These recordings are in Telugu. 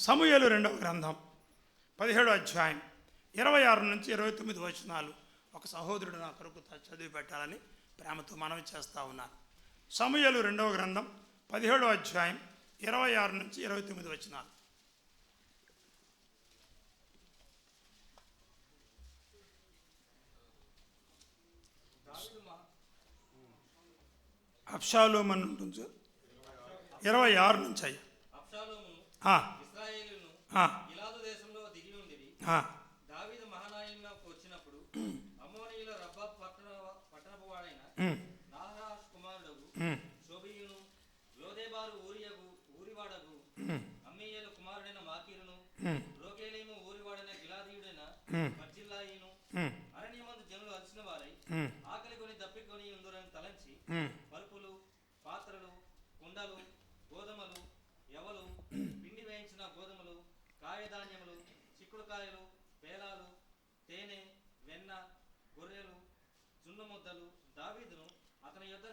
సమూయేలు 2వ గ్రంథం 17వ అధ్యాయం 26 నుంచి 29 వచనాలు ఒక సహోదరుడు నా కొరకు చదివి పెట్టాలని ప్రేమతో మనవి చేస్తా ఉన్నాను. సమూయేలు 2వ గ్రంథం 17వ అధ్యాయం 26 నుంచి 29 వచనాలు. అబ్షాలోము అని ఉంటుంది 26 నుంచి అయ్యా. గిలాదు దేశంలో దిగి ఉండిరి. దావీదు మహానాయమునకు వచ్చినప్పుడు అమ్మోనీయుల రబ్బా పట్టణపు వాడైన నాహాష్ కుమారుడగు షోబీయును లోదెబారు ఊరివాడగు అమ్మీయేలు కుమారుడైన మాకీరును రోగేలీము ఊరివాడైన గిలాదీయుడైన బర్జిల్లాయిను అరణ్యమందు జనులు అలసిన వారై ఆకలి కొని దప్పికొని ఉందురని తలంచి పరుపులు, పాత్రలు, కుండలు, గోధుమలు, ఎవలు, పిండి వేయించిన గోధుమలు, కాయధాన్యములు, చిక్కుడుకాయలు, పేలాలు, తేనె, వెన్న, గొర్రెలు, జున్ను ముద్దలు దావీదును అతని యొద్ద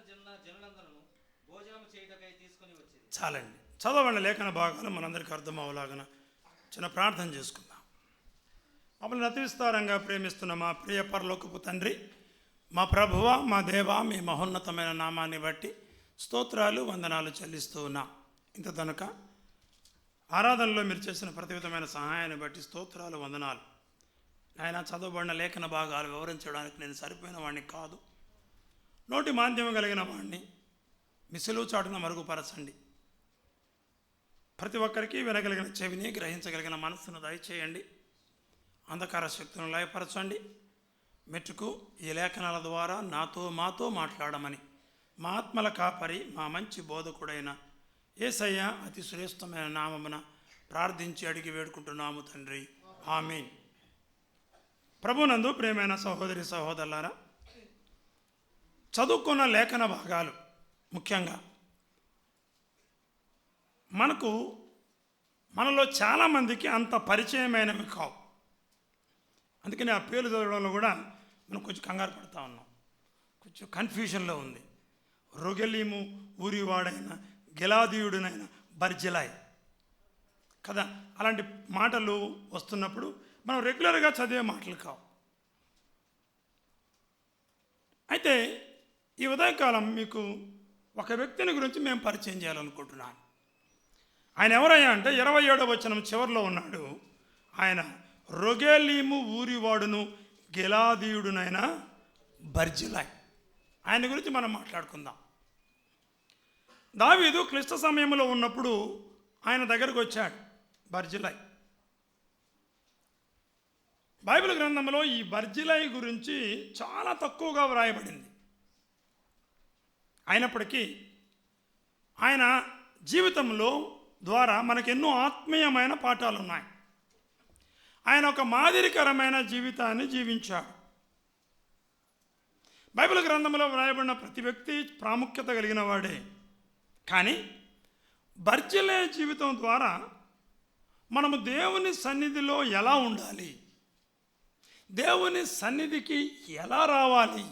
జనులందరూ భోజనం చేయుటకై తీసుకొని వచ్చింది. చాలండి, చదవండి లేఖన భాగాలు మనందరికీ అర్థం అవ్వలాగన చిన్న ప్రార్థన చేసుకుందాం. మమ్మల్ని అతి విస్తారంగా ప్రేమిస్తున్న మా ప్రియ పరలోకపు తండ్రి, మా ప్రభువ, మా దేవ, మీ మహోన్నతమైన నామాన్ని బట్టి స్తోత్రాలు, వందనాలు చెల్లిస్తూ ఉన్నాం. ఇంత కనుక ఆరాధనలో మీరు చేసిన ప్రతి విధమైన సహాయాన్ని బట్టి స్తోత్రాలు, వందనాలు. ఆయన చదవబడిన లేఖన భాగాలు వివరించడానికి నేను సరిపోయిన వాడిని కాదు. నోటి మాంద్యం కలిగిన వాడిని మిసిలు చాటున మరుగుపరచండి. ప్రతి ఒక్కరికి వినగలిగిన చెవిని, గ్రహించగలిగిన మనస్సును దయచేయండి. అంధకార శక్తులను లయపరచండి. మెట్టుకు ఈ లేఖనాల ద్వారా మాతో మాట్లాడమని మా ఆత్మల కాపరి, మా మంచి బోధకుడైన యేసయ్య అతి శ్రేష్టమైన నామమున ప్రార్థించి అడిగి వేడుకుంటున్నాము తండ్రి, ఆమేన్. ప్రభునందు ప్రియమైన సహోదరి సహోదరులారా, చదువుకున్న లేఖన భాగాలు ముఖ్యంగా మనలో చాలామందికి అంత పరిచయమైనవి కావు. అందుకని ఆ పేర్లు చదవడంలో కూడా మనం కొంచెం కంగారు పడుతూ ఉన్నాం, కొంచెం కన్ఫ్యూజన్లో ఉంది. రొగెలీము ఊరివాడైన గిలాదీయుడునైన బర్జిలాయ్ కదా, అలాంటి మాటలు వస్తున్నప్పుడు మనం రెగ్యులర్గా చదివే మాటలు కావు. అయితే ఈ ఉదయకాలం మీకు ఒక వ్యక్తిని గురించి మేము పరిచయం చేయాలనుకుంటున్నాను. ఆయన ఎవరయ్యా అంటే 27వ వచనం చివరిలో ఉన్నాడు. ఆయన రొగెలీము ఊరివాడును గిలాదీయుడునైన బర్జిలాయ్. ఆయన గురించి మనం మాట్లాడుకుందాం. దావీదు క్లిష్ట సమయంలో ఉన్నప్పుడు ఆయన దగ్గరకు వచ్చాడు బర్జిలాయ్. బైబిల్ గ్రంథంలో ఈ బర్జిలాయ్ గురించి చాలా తక్కువగా వ్రాయబడింది. అయినప్పటికీ ఆయన జీవితంలో ద్వారా మనకెన్నో ఆత్మీయమైన పాఠాలు ఉన్నాయి. ఆయన ఒక మాదిరికరమైన జీవితాన్ని జీవించాడు. బైబిల్ గ్రంథంలో వ్రాయబడిన ప్రతి వ్యక్తి ప్రాముఖ్యత కలిగిన వాడే. కానీ బర్జిలాయ్ జీవితం ద్వారా మనము దేవుని సన్నిధిలో ఎలా ఉండాలి, దేవుని సన్నిధికి ఎలా రావాలి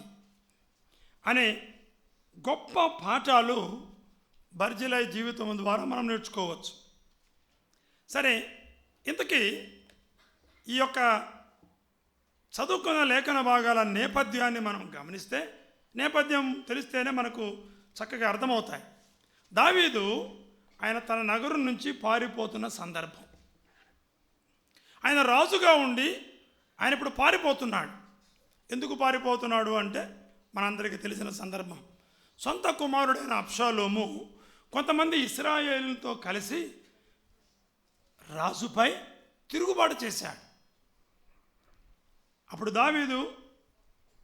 అనే గొప్ప పాఠాలు బర్జిలాయ్ జీవితం ద్వారా మనం నేర్చుకోవచ్చు. సరే, ఇంతకీ ఈ యొక్క చదువుకున్న లేఖన భాగాల నేపథ్యాన్ని మనం గమనిస్తే, నేపథ్యం తెలిస్తేనే మనకు చక్కగా అర్థమవుతాయి. దావీదు ఆయన తన నగరం నుంచి పారిపోతున్న సందర్భం. ఆయన రాజుగా ఉండి ఆయన ఇప్పుడు పారిపోతున్నాడు. ఎందుకు పారిపోతున్నాడు అంటే మనందరికీ తెలిసిన సందర్భం. సొంత కుమారుడైన అబ్షాలోము కొంతమంది ఇశ్రాయేలుతో కలిసి రాజుపై తిరుగుబాటు చేశాడు. అప్పుడు దావీదు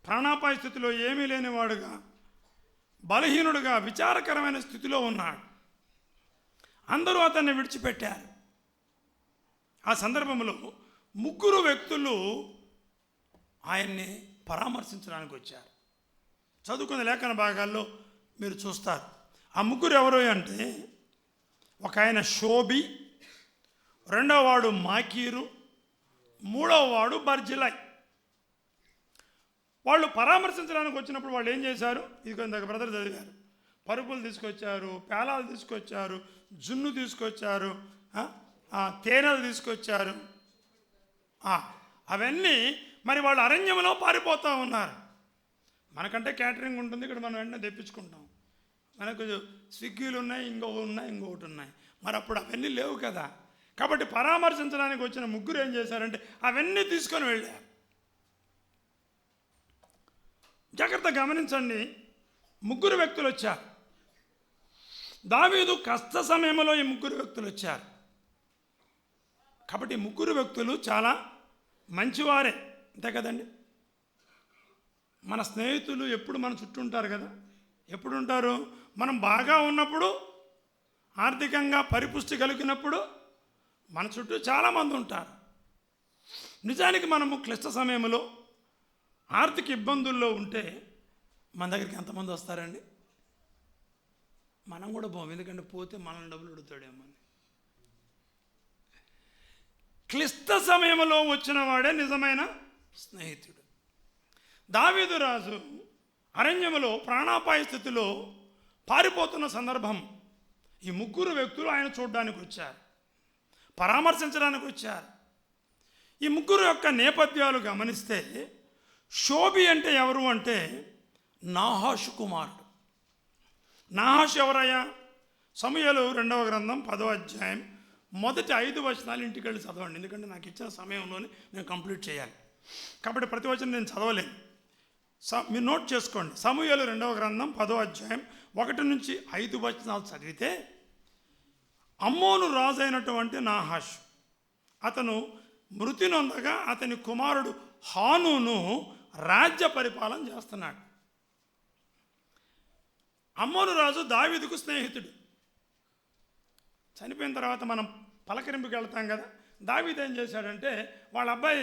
ప్రాణాపాయ స్థితిలో ఏమీ లేనివాడుగా, బలహీనుడుగా, విచారకరమైన స్థితిలో ఉన్నాడు. అందరూ అతన్ని విడిచిపెట్టారు. ఆ సందర్భంలో 3 వ్యక్తులు ఆయన్ని పరామర్శించడానికి వచ్చారు. చదువుకున్న లేఖన భాగాల్లో మీరు చూస్తారు. ఆ 3 ఎవరు అంటే, ఒక ఆయన షోబి, 2వ వాడు మాకీరు, 3వ వాడు బర్జిలాయ్. వాళ్ళు పరామర్శించడానికి వచ్చినప్పుడు వాళ్ళు ఏం చేశారు? ఇది ఇందాక బ్రదర్ చదివారు. పరుపులు తీసుకొచ్చారు, పేలాలు తీసుకొచ్చారు, జున్ను తీసుకొచ్చారు, తేనెలు తీసుకొచ్చారు. అవన్నీ మరి వాళ్ళు అరణ్యంలో పారిపోతూ ఉన్నారు. మనకంటే క్యాటరింగ్ ఉంటుంది, ఇక్కడ మనం వెంటనే తెప్పించుకుంటాం. మనకు స్విగ్గీలు ఉన్నాయి, ఇంకొకటి ఉన్నాయి. మరి అప్పుడు అవన్నీ లేవు కదా. కాబట్టి పరామర్శించడానికి వచ్చిన ముగ్గురు ఏం చేశారంటే అవన్నీ తీసుకొని వెళ్ళారు. జాగ్రత్త గమనించండి, ముగ్గురు వ్యక్తులు వచ్చారు. దావీదు కష్ట సమయంలో ఈ ముగ్గురు వ్యక్తులు వచ్చారు. కాబట్టి ముగ్గురు వ్యక్తులు చాలా మంచివారే, అంతే కదండి. మన స్నేహితులు ఎప్పుడు మన చుట్టూ ఉంటారు కదా. ఎప్పుడు ఉంటారు? మనం బాగా ఉన్నప్పుడు, ఆర్థికంగా పరిపుష్టి కలిగినప్పుడు మన చుట్టూ చాలామంది ఉంటారు. నిజానికి మనము క్లిష్ట సమయంలో ఆర్థిక ఇబ్బందుల్లో ఉంటే మన దగ్గరికి ఎంతమంది వస్తారండి? మనం కూడా పోం, ఎందుకంటే పోతే మనల్ని డబ్బులు అడుగుతాడేమో అని. క్లిష్ట సమయంలో వచ్చిన వాడే నిజమైన స్నేహితుడు. దావీదు రాజు అరణ్యములో ప్రాణాపాయ స్థితిలో పారిపోతున్న సందర్భం ఈ ముగ్గురు వ్యక్తులు ఆయన చూడడానికి వచ్చారు, పరామర్శించడానికి వచ్చారు. ఈ ముగ్గురు యొక్క నేపథ్యాలు గమనిస్తే షోబి అంటే ఎవరు అంటే నాహాషు కుమారుడు. నాహాషు ఎవరయ్యా? సమూయేలు 2వ గ్రంథం 10వ అధ్యాయం మొదటి 5 వచనాలు ఇంటికి వెళ్ళి చదవండి, ఎందుకంటే నాకు ఇచ్చిన సమయంలోనే నేను కంప్లీట్ చేయాలి. కాబట్టి ప్రతి వచనం నేను చదవలేను. మీరు నోట్ చేసుకోండి. సమూయేలు 2వ గ్రంథం 10వ అధ్యాయం 1 నుంచి 5 వచనాలు చదివితే, అమ్మోను రాజు అయినటువంటి నాహాషు అతను మృతి నొందగా అతని కుమారుడు హానూను రాజ్య పరిపాలన చేస్తున్నాడు. అమ్మోను రాజు దావీదుకు స్నేహితుడు. చనిపోయిన తర్వాత మనం పలకరింపుకి వెళ్తాం కదా. దావీదు ఏం చేశాడంటే వాళ్ళ అబ్బాయి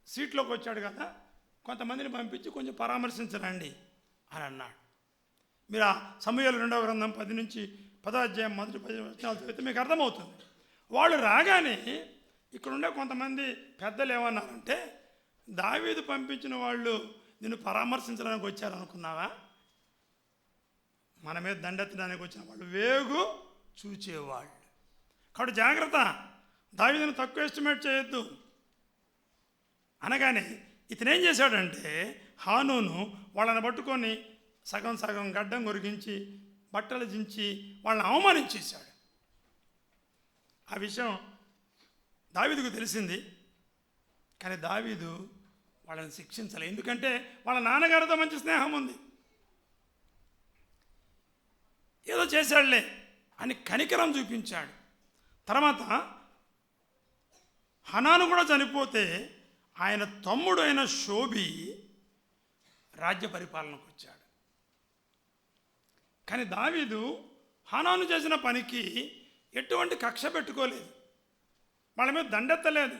సీట్లోకి వచ్చాడు కదా, కొంతమందిని పంపించి కొంచెం పరామర్శించరండి అని అన్నాడు. మీరు ఆ సమూయేలు 2వ గ్రంథం 10 నుంచి 10వ అధ్యాయం మొదటి 10 వచనాలు చదివితే మీకు అర్థమవుతుంది. వాళ్ళు రాగానే ఇక్కడుండే కొంతమంది పెద్దలు ఏమన్నారంటే, దావీదు పంపించిన వాళ్ళు నిన్ను పరామర్శించడానికి వచ్చారనుకున్నావా? మన మీద దండెత్తడానికి వచ్చిన వాళ్ళు వేగు చూచేవాళ్ళు. కాబట్టి జాగ్రత్త, దావీదును తక్కువ ఎస్టిమేట్ చేయొద్దు అనగానే ఇతనేం చేశాడంటే హానూను వాళ్ళని పట్టుకొని సగం సగం గడ్డం కొరిగించి బట్టలు దించి వాళ్ళని అవమానించేశాడు. ఆ విషయం దావీదుకు తెలిసింది, కానీ దావీదు వాళ్ళని శిక్షించలే. ఎందుకంటే వాళ్ళ నాన్నగారితో మంచి స్నేహం ఉంది. ఏదో చేశాడులే అని కనికరం చూపించాడు. తర్వాత హనాను కూడా చనిపోతే ఆయన తమ్ముడు అయిన షోబి రాజ్య పరిపాలనకు వచ్చాడు. కానీ దావీదు హనాను చేసిన పనికి ఎటువంటి కక్ష పెట్టుకోలేదు, వాళ్ళ మీద దండెత్తలేదు.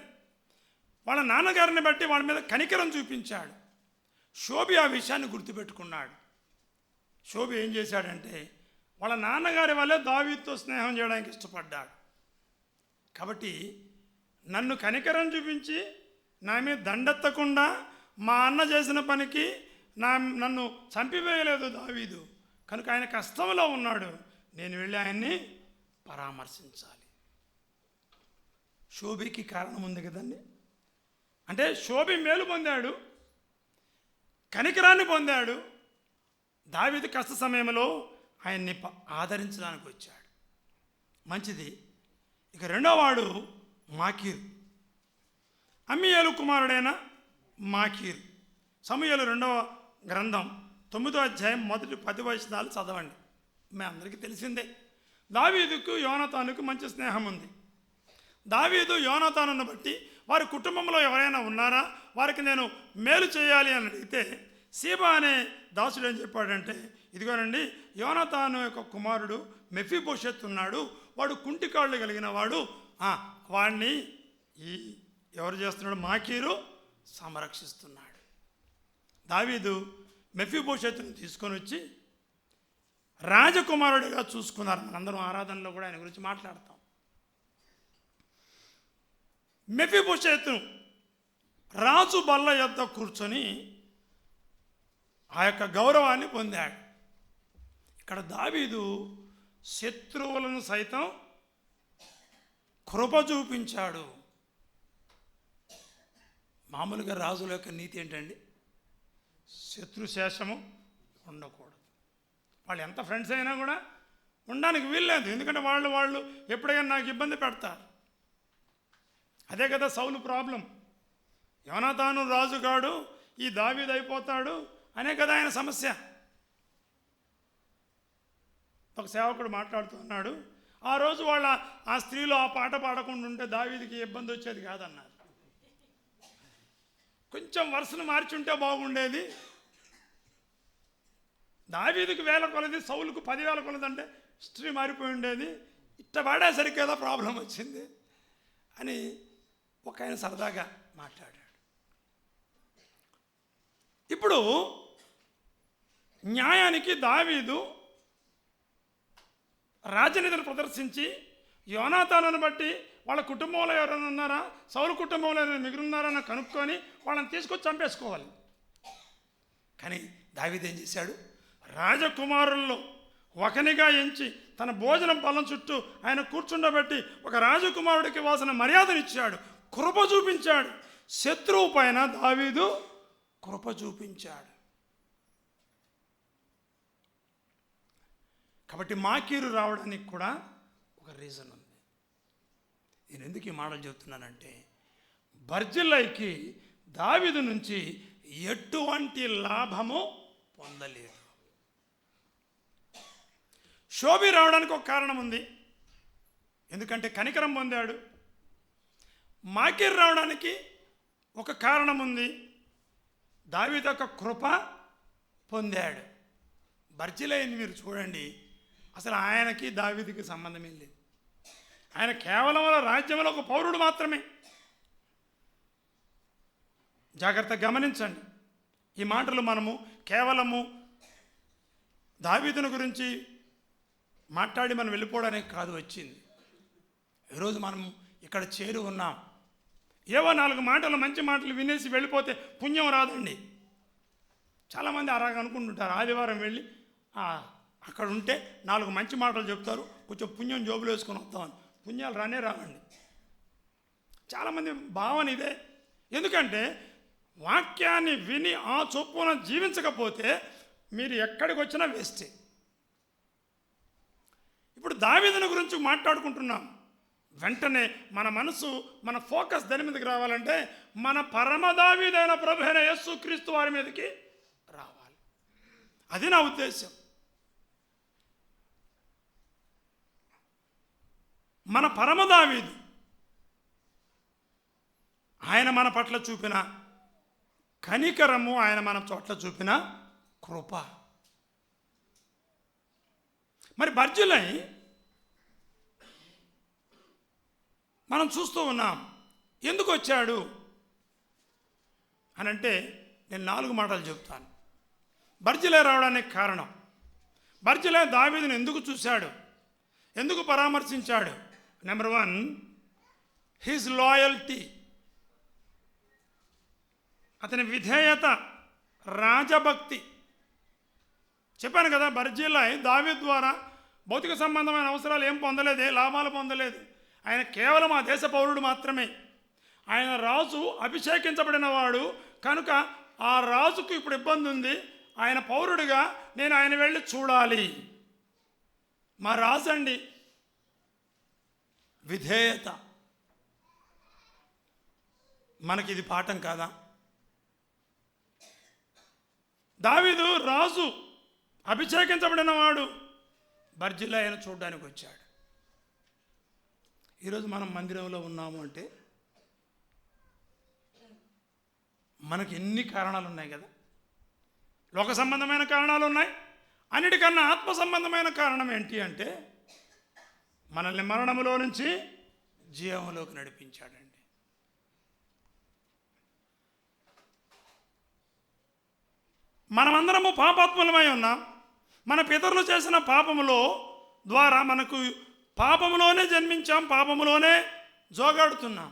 వాళ్ళ నాన్నగారిని బట్టి వాళ్ళ మీద కనికరం చూపించాడు. షోబి ఆ విషయాన్ని గుర్తుపెట్టుకున్నాడు. షోబి ఏం చేశాడంటే వాళ్ళ నాన్నగారి వల్లే దావీదుతో స్నేహం చేయడానికి ఇష్టపడ్డాడు. కాబట్టి నన్ను కనికరం చూపించి నా మీద దండెత్తకుండా మా అన్న చేసిన పనికి నన్ను చంపివేయలేదు దావీదు. కనుక ఆయన కష్టంలో ఉన్నాడు, నేను వెళ్ళి ఆయన్ని పరామర్శించాలి. షోబికి కారణం ఉంది కదండి. అంటే షోబి మేలు పొందాడు, కనికరాన్ని పొందాడు. దావీదు కష్ట సమయంలో ఆయన్ని ఆదరించడానికి వచ్చాడు. మంచిది. ఇక రెండోవాడు మాకీరు, అమ్మీయేలు కుమారుడైన మాకీరు. సమూయేలు 2వ గ్రంథం 9వ అధ్యాయం మొదటి 10 వచనాలు చదవండి. మీ అందరికీ తెలిసిందే, దావీదుకు యోనాతానుకు మంచి స్నేహం ఉంది. దావీదు యోనాతానును బట్టి వారి కుటుంబంలో ఎవరైనా ఉన్నారా, వారికి నేను మేలు చేయాలి అని అడిగితే సీబా అనే దాసుడు ఏం చెప్పాడంటే, ఇదిగోనండి యోనాతాను యొక్క కుమారుడు మెఫీబోషెత్ ఉన్నాడు, వాడు కుంటికాళ్ళు కలిగిన వాడు, వాడిని ఎవరు చేస్తున్నాడు? మాకీరు సంరక్షిస్తున్నాడు. దావీదు మెఫీబోషెత్తును తీసుకొని వచ్చి రాజకుమారుడిగా చూసుకున్నారు. మనందరం ఆరాధనలో కూడా ఆయన గురించి మాట్లాడతాం. మెఫీబోషెతు రాజు బల్ల యొద్ద కూర్చొని ఆ యొక్క గౌరవాన్ని పొందాడు. ఇక్కడ దావీదు శత్రువులను సైతం కృప చూపించాడు. మామూలుగా రాజుల యొక్క నీతి ఏంటండి? శత్రుశేషము ఉండకూడదు. వాళ్ళు ఎంత ఫ్రెండ్స్ అయినా కూడా ఉండడానికి వీల్లేదు. ఎందుకంటే వాళ్ళు ఎప్పుడైనా నాకు ఇబ్బంది పెడతారు. అదే కదా సౌలు ప్రాబ్లం. యోనాతాను రాజుగాడు, ఈ దావీదు అయిపోతాడు అనే కదా ఆయన సమస్య. ఒక సేవకుడు మాట్లాడుతున్నాడు, ఆ రోజు ఆ స్త్రీలు ఆ పాట పాడకుండా ఉంటే దావీదుకి ఇబ్బంది వచ్చేది కాదన్నారు. కొంచెం వరుసను మార్చుంటే బాగుండేది. దావీదుకి 1000 కొలది, సౌలుకు 10,000 కొలది అంటే స్త్రీ మారిపోయి ఉండేది. ఇట్ట పాడేసరికి ఏదో ప్రాబ్లం వచ్చింది అని ఒక ఆయన సరదాగా మాట్లాడాడు. ఇప్పుడు న్యాయానికి దావీదు రాజనీతిని ప్రదర్శించి యోనాతానుని బట్టి వాళ్ళ కుటుంబంలో ఎవరైనా ఉన్నారా, సౌలు కుటుంబంలో ఎవరైనా మిగిలిన్నారని కనుక్కొని వాళ్ళని తీసుకొచ్చి చంపేసుకోవాలి. కానీ దావీదు ఏం చేశాడు? రాజకుమారుల్లో ఒకనిగా ఎంచి తన భోజనం పళ్ళం చుట్టూ ఆయన కూర్చుండబెట్టి ఒక రాజకుమారుడికి వాసన మర్యాదనిచ్చాడు, కృప చూపించాడు. శత్రువు పైన దావీదు కృప చూపించాడు. కాబట్టి మాకీరు రావడానికి కూడా ఒక రీజన్ ఉంది. నేను ఎందుకు ఈ మాటలు చెబుతున్నానంటే, బర్జిల్లైకి దావీదు నుంచి ఎటువంటి లాభము పొందలేదు. షోబి రావడానికి ఒక కారణం ఉంది, ఎందుకంటే కనికరం పొందాడు. మాకీరు రావడానికి ఒక కారణం ఉంది, దావీదు యొక్క కృప పొందాడు. బర్జిల్లైని మీరు చూడండి, అసలు ఆయనకి దావీదుకి సంబంధమే లేదు. ఆయన కేవలం రాజ్యంలో ఒక పౌరుడు మాత్రమే. జాగ్రత్తగా గమనించండి. ఈ మాటలు మనము కేవలము దావీదుని గురించి మాట్లాడి మనం వెళ్ళిపోవడానికి కాదు వచ్చింది. ఈరోజు మనం ఇక్కడ చేరి ఉన్నాం. ఏవో 4 మాటలు మంచి మాటలు వినేసి వెళ్ళిపోతే పుణ్యం రాదండి. చాలామంది అలాగ అనుకుంటుంటారు. ఆదివారం వెళ్ళి అక్కడ ఉంటే 4 మంచి మాటలు చెప్తారు, కొంచెం పుణ్యం జోబులు వేసుకొని వస్తామని. పుణ్యాలు రావండి. చాలామంది భావన ఇదే. ఎందుకంటే వాక్యాన్ని విని ఆ చొప్పున జీవించకపోతే మీరు ఎక్కడికి వచ్చినా వేస్టే. ఇప్పుడు దావీదుని గురించి మాట్లాడుకుంటున్నాం. వెంటనే మన మనసు, మన ఫోకస్ దాని మీదకి రావాలంటే మన పరమ దావీదైన ప్రభు అయిన యేసుక్రీస్తు వారి మీదకి రావాలి. అది నా ఉద్దేశం. మన పరమ దావీదు, ఆయన మన పట్ల చూపిన కనికరము, ఆయన మన చోట్ల చూపిన కృప. మరి బర్జిల్లై మనం చూస్తూ ఉన్నాం. ఎందుకు వచ్చాడు అని అంటే నేను 4 మాటలు చెప్తాను. బర్జిల్లై రావడానికి కారణం, బర్జిల్లై దావీదుని ఎందుకు చూశాడు, ఎందుకు పరామర్శించాడు? నెంబర్ 1, హిజ్ లాయల్టీ, అతని విధేయత, రాజభక్తి. చెప్పాను కదా, బర్జిల్లై దావీదు ద్వారా భౌతిక సంబంధమైన అవసరాలు ఏం పొందలేదు, ఏ లాభాలు పొందలేదు. ఆయన కేవలం ఆ దేశ పౌరుడు మాత్రమే. ఆయన రాజు అభిషేకించబడిన వాడు కనుక ఆ రాజుకు ఇప్పుడు ఇబ్బంది ఉంది. ఆయన పౌరుడిగా నేను ఆయన వెళ్ళి చూడాలి. మా రాజు అండి. విధేయత. మనకి ఇది పాఠం కాదా? దావీదు రాజు అభిషేకించబడిన వాడు, బర్జిల్లైను చూడడానికి వచ్చాడు. ఈరోజు మనం మందిరంలో ఉన్నాము అంటే మనకి ఎన్ని కారణాలు ఉన్నాయి కదా. లోక సంబంధమైన కారణాలు ఉన్నాయి. అన్నిటికన్నా ఆత్మ సంబంధమైన కారణం ఏంటి అంటే మనల్ని మరణములో నుంచి జీవములోకి నడిపించాడండి. మనమందరము పాపాత్ములమై ఉన్నాం. మన పితరులు చేసిన పాపములో ద్వారా మనకు పాపములోనే జన్మించాం, పాపములోనే జోగాడుతున్నాం.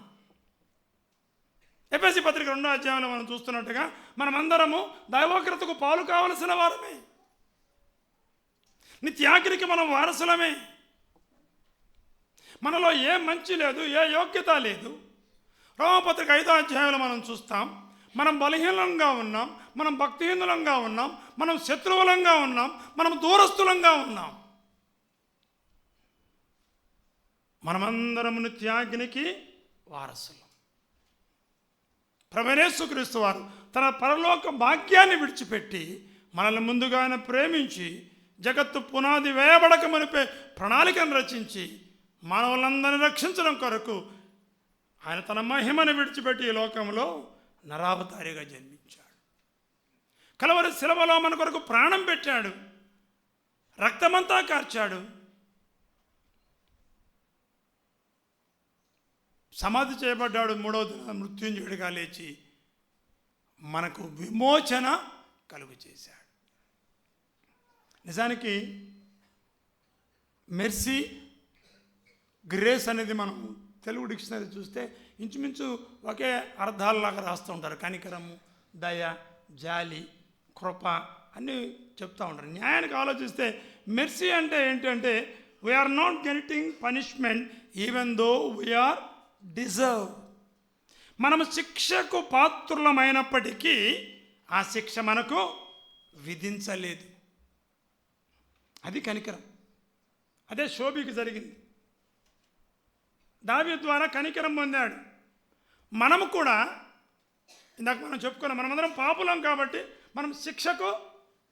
ఎఫెసీ పత్రిక 2వ అధ్యాయంలో మనం చూస్తున్నట్టుగా మనమందరము దైవోగ్రతకు పాలు కావలసిన వారమే. నిత్యాగ్నికి మనం వారసులమే. మనలో ఏ మంచి లేదు, ఏ యోగ్యత లేదు. రోమపత్రిక 5వ అధ్యాయంలో మనం చూస్తాం, మనం బలహీనంగా ఉన్నాం, మనం భక్తిహీనులంగా ఉన్నాం, మనం శత్రువులంగా ఉన్నాం, మనం దూరస్తులంగా ఉన్నాం. మనమందరము నిత్యాగ్నికి వారసులం. ప్రభువైన యేసుక్రీస్తు వారు తన పరలోక భాగ్యాన్ని విడిచిపెట్టి మనల్ని ముందుగానే ప్రేమించి జగత్తు పునాది వేయబడక మునిపే ప్రణాళికను రచించి మానవులందరినీ రక్షించడం కొరకు ఆయన తన మహిమను విడిచిపెట్టి ఈ లోకంలో నరావతారిగా జన్మించాడు. కలవరి శిలవలో మన కొరకు ప్రాణం పెట్టాడు, రక్తమంతా కార్చాడు, సమాధి చేయబడ్డాడు, 3వ దిన మృత్యుంజయుడిగా లేచి మనకు విమోచన కలుగు చేశాడు. నిజానికి మెర్సీ, గ్రేస్ అనేది మనం తెలుగు డిక్షనరీ చూస్తే ఇంచుమించు ఒకే అర్థాలలాగా రాస్తూ ఉంటారు. కనికరము, దయ, జాలి, కృప అన్నీ చెప్తూ ఉంటారు. న్యాయానికి ఆలోచిస్తే మెర్సీ అంటే ఏంటంటే we're not getting punishment even though we're deserve. మనము శిక్షకు పాత్రులమైనప్పటికీ ఆ శిక్ష మనకు విధించలేదు. అది కనికరం. అదే శోభికి జరిగింది. దావీదు ద్వారా కనికరం పొందాడు. మనము కూడా ఇందాక మనం చెప్పుకున్నాం, మనమందరం పాపులం కాబట్టి మనం శిక్షకు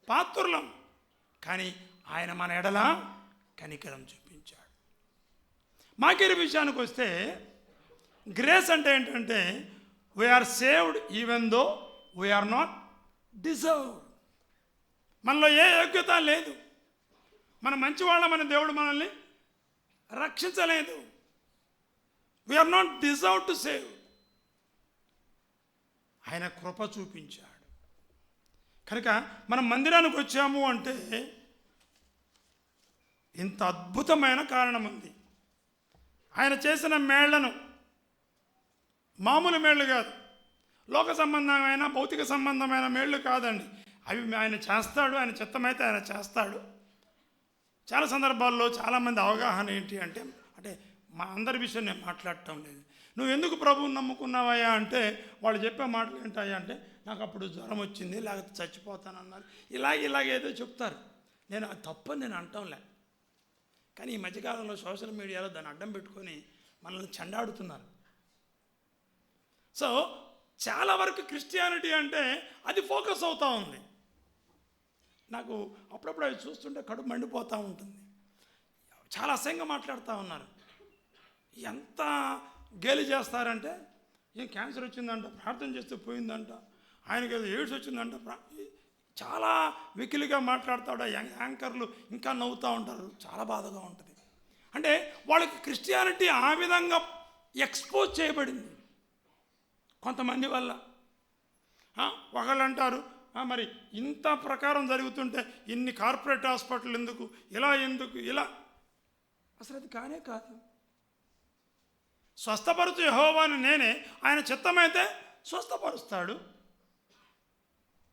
పాత్రులం. కానీ ఆయన మన ఎడల కనికరం చూపించాడు. మాకేరి విషయానికి వస్తే గ్రేస్ అంటే ఏంటంటే we are saved even though we are not deserved. మనలో ఏ యోగ్యత లేదు, మన మంచివాళ్ళమని దేవుడు మనల్ని రక్షించలేదు. We are not deserve to save. ఆయన కృప చూపించాడు. కనుక మనం మందిరానికి వచ్చాము అంటే ఇంత అద్భుతమైన కారణం ఉంది. ఆయన చేసిన మేళ్లను మామూలు మేళ్ళు కాదు, లోక సంబంధమైన భౌతిక సంబంధమైన మేళ్ళు కాదండి. అవి ఆయన చేస్తాడు, ఆయన చిత్తమైతే ఆయన చేస్తాడు. చాలా సందర్భాల్లో చాలామంది అవగాహన ఏంటి అంటే మా అందరి విషయం నేను మాట్లాడటం లేదు. నువ్వు ఎందుకు ప్రభువుని నమ్ముకున్నావయ్యా అంటే వాళ్ళు చెప్పే మాటలు ఏంటయ్యా అంటే నాకు అప్పుడు జ్వరం వచ్చింది, లేకపోతే చచ్చిపోతానన్నారు, ఇలాగేదో చెప్తారు. నేను అది తప్పని నేను అంటాంలే. కానీ ఈ మధ్యకాలంలో సోషల్ మీడియాలో దాన్ని అడ్డం పెట్టుకొని మనల్ని చెండాడుతున్నారు. సో చాలా వరకు క్రిస్టియానిటీ అంటే అది ఫోకస్ అవుతూ ఉంది. నాకు అప్పుడప్పుడు అవి చూస్తుంటే కడుపు మండిపోతూ ఉంటుంది. చాలా అసహ్యంగా మాట్లాడుతూ ఉన్నారు. ఎంత గేలి చేస్తారంటే ఏం క్యాన్సర్ వచ్చిందంట, ప్రార్థన చేస్తే పోయిందంట, ఆయనకి ఏదో ఎయిడ్స్ వచ్చిందంట, చాలా వెకిలిగా మాట్లాడతాడు. యాంకర్లు ఇంకా నవ్వుతూ ఉంటారు. చాలా బాధగా ఉంటుంది. అంటే వాళ్ళకి క్రిస్టియానిటీ ఆ విధంగా ఎక్స్పోజ్ చేయబడింది కొంతమంది వల్ల. ఒకళ్ళు అంటారు మరి ఇంత ప్రకారం జరుగుతుంటే ఇన్ని కార్పొరేట్ హాస్పిటల్ ఎందుకు, ఇలా అసలు అది కానే కాదు. స్వస్థపరుచు యెహోవాను నేనే, ఆయన చిత్తమైతే స్వస్థపరుస్తాడు.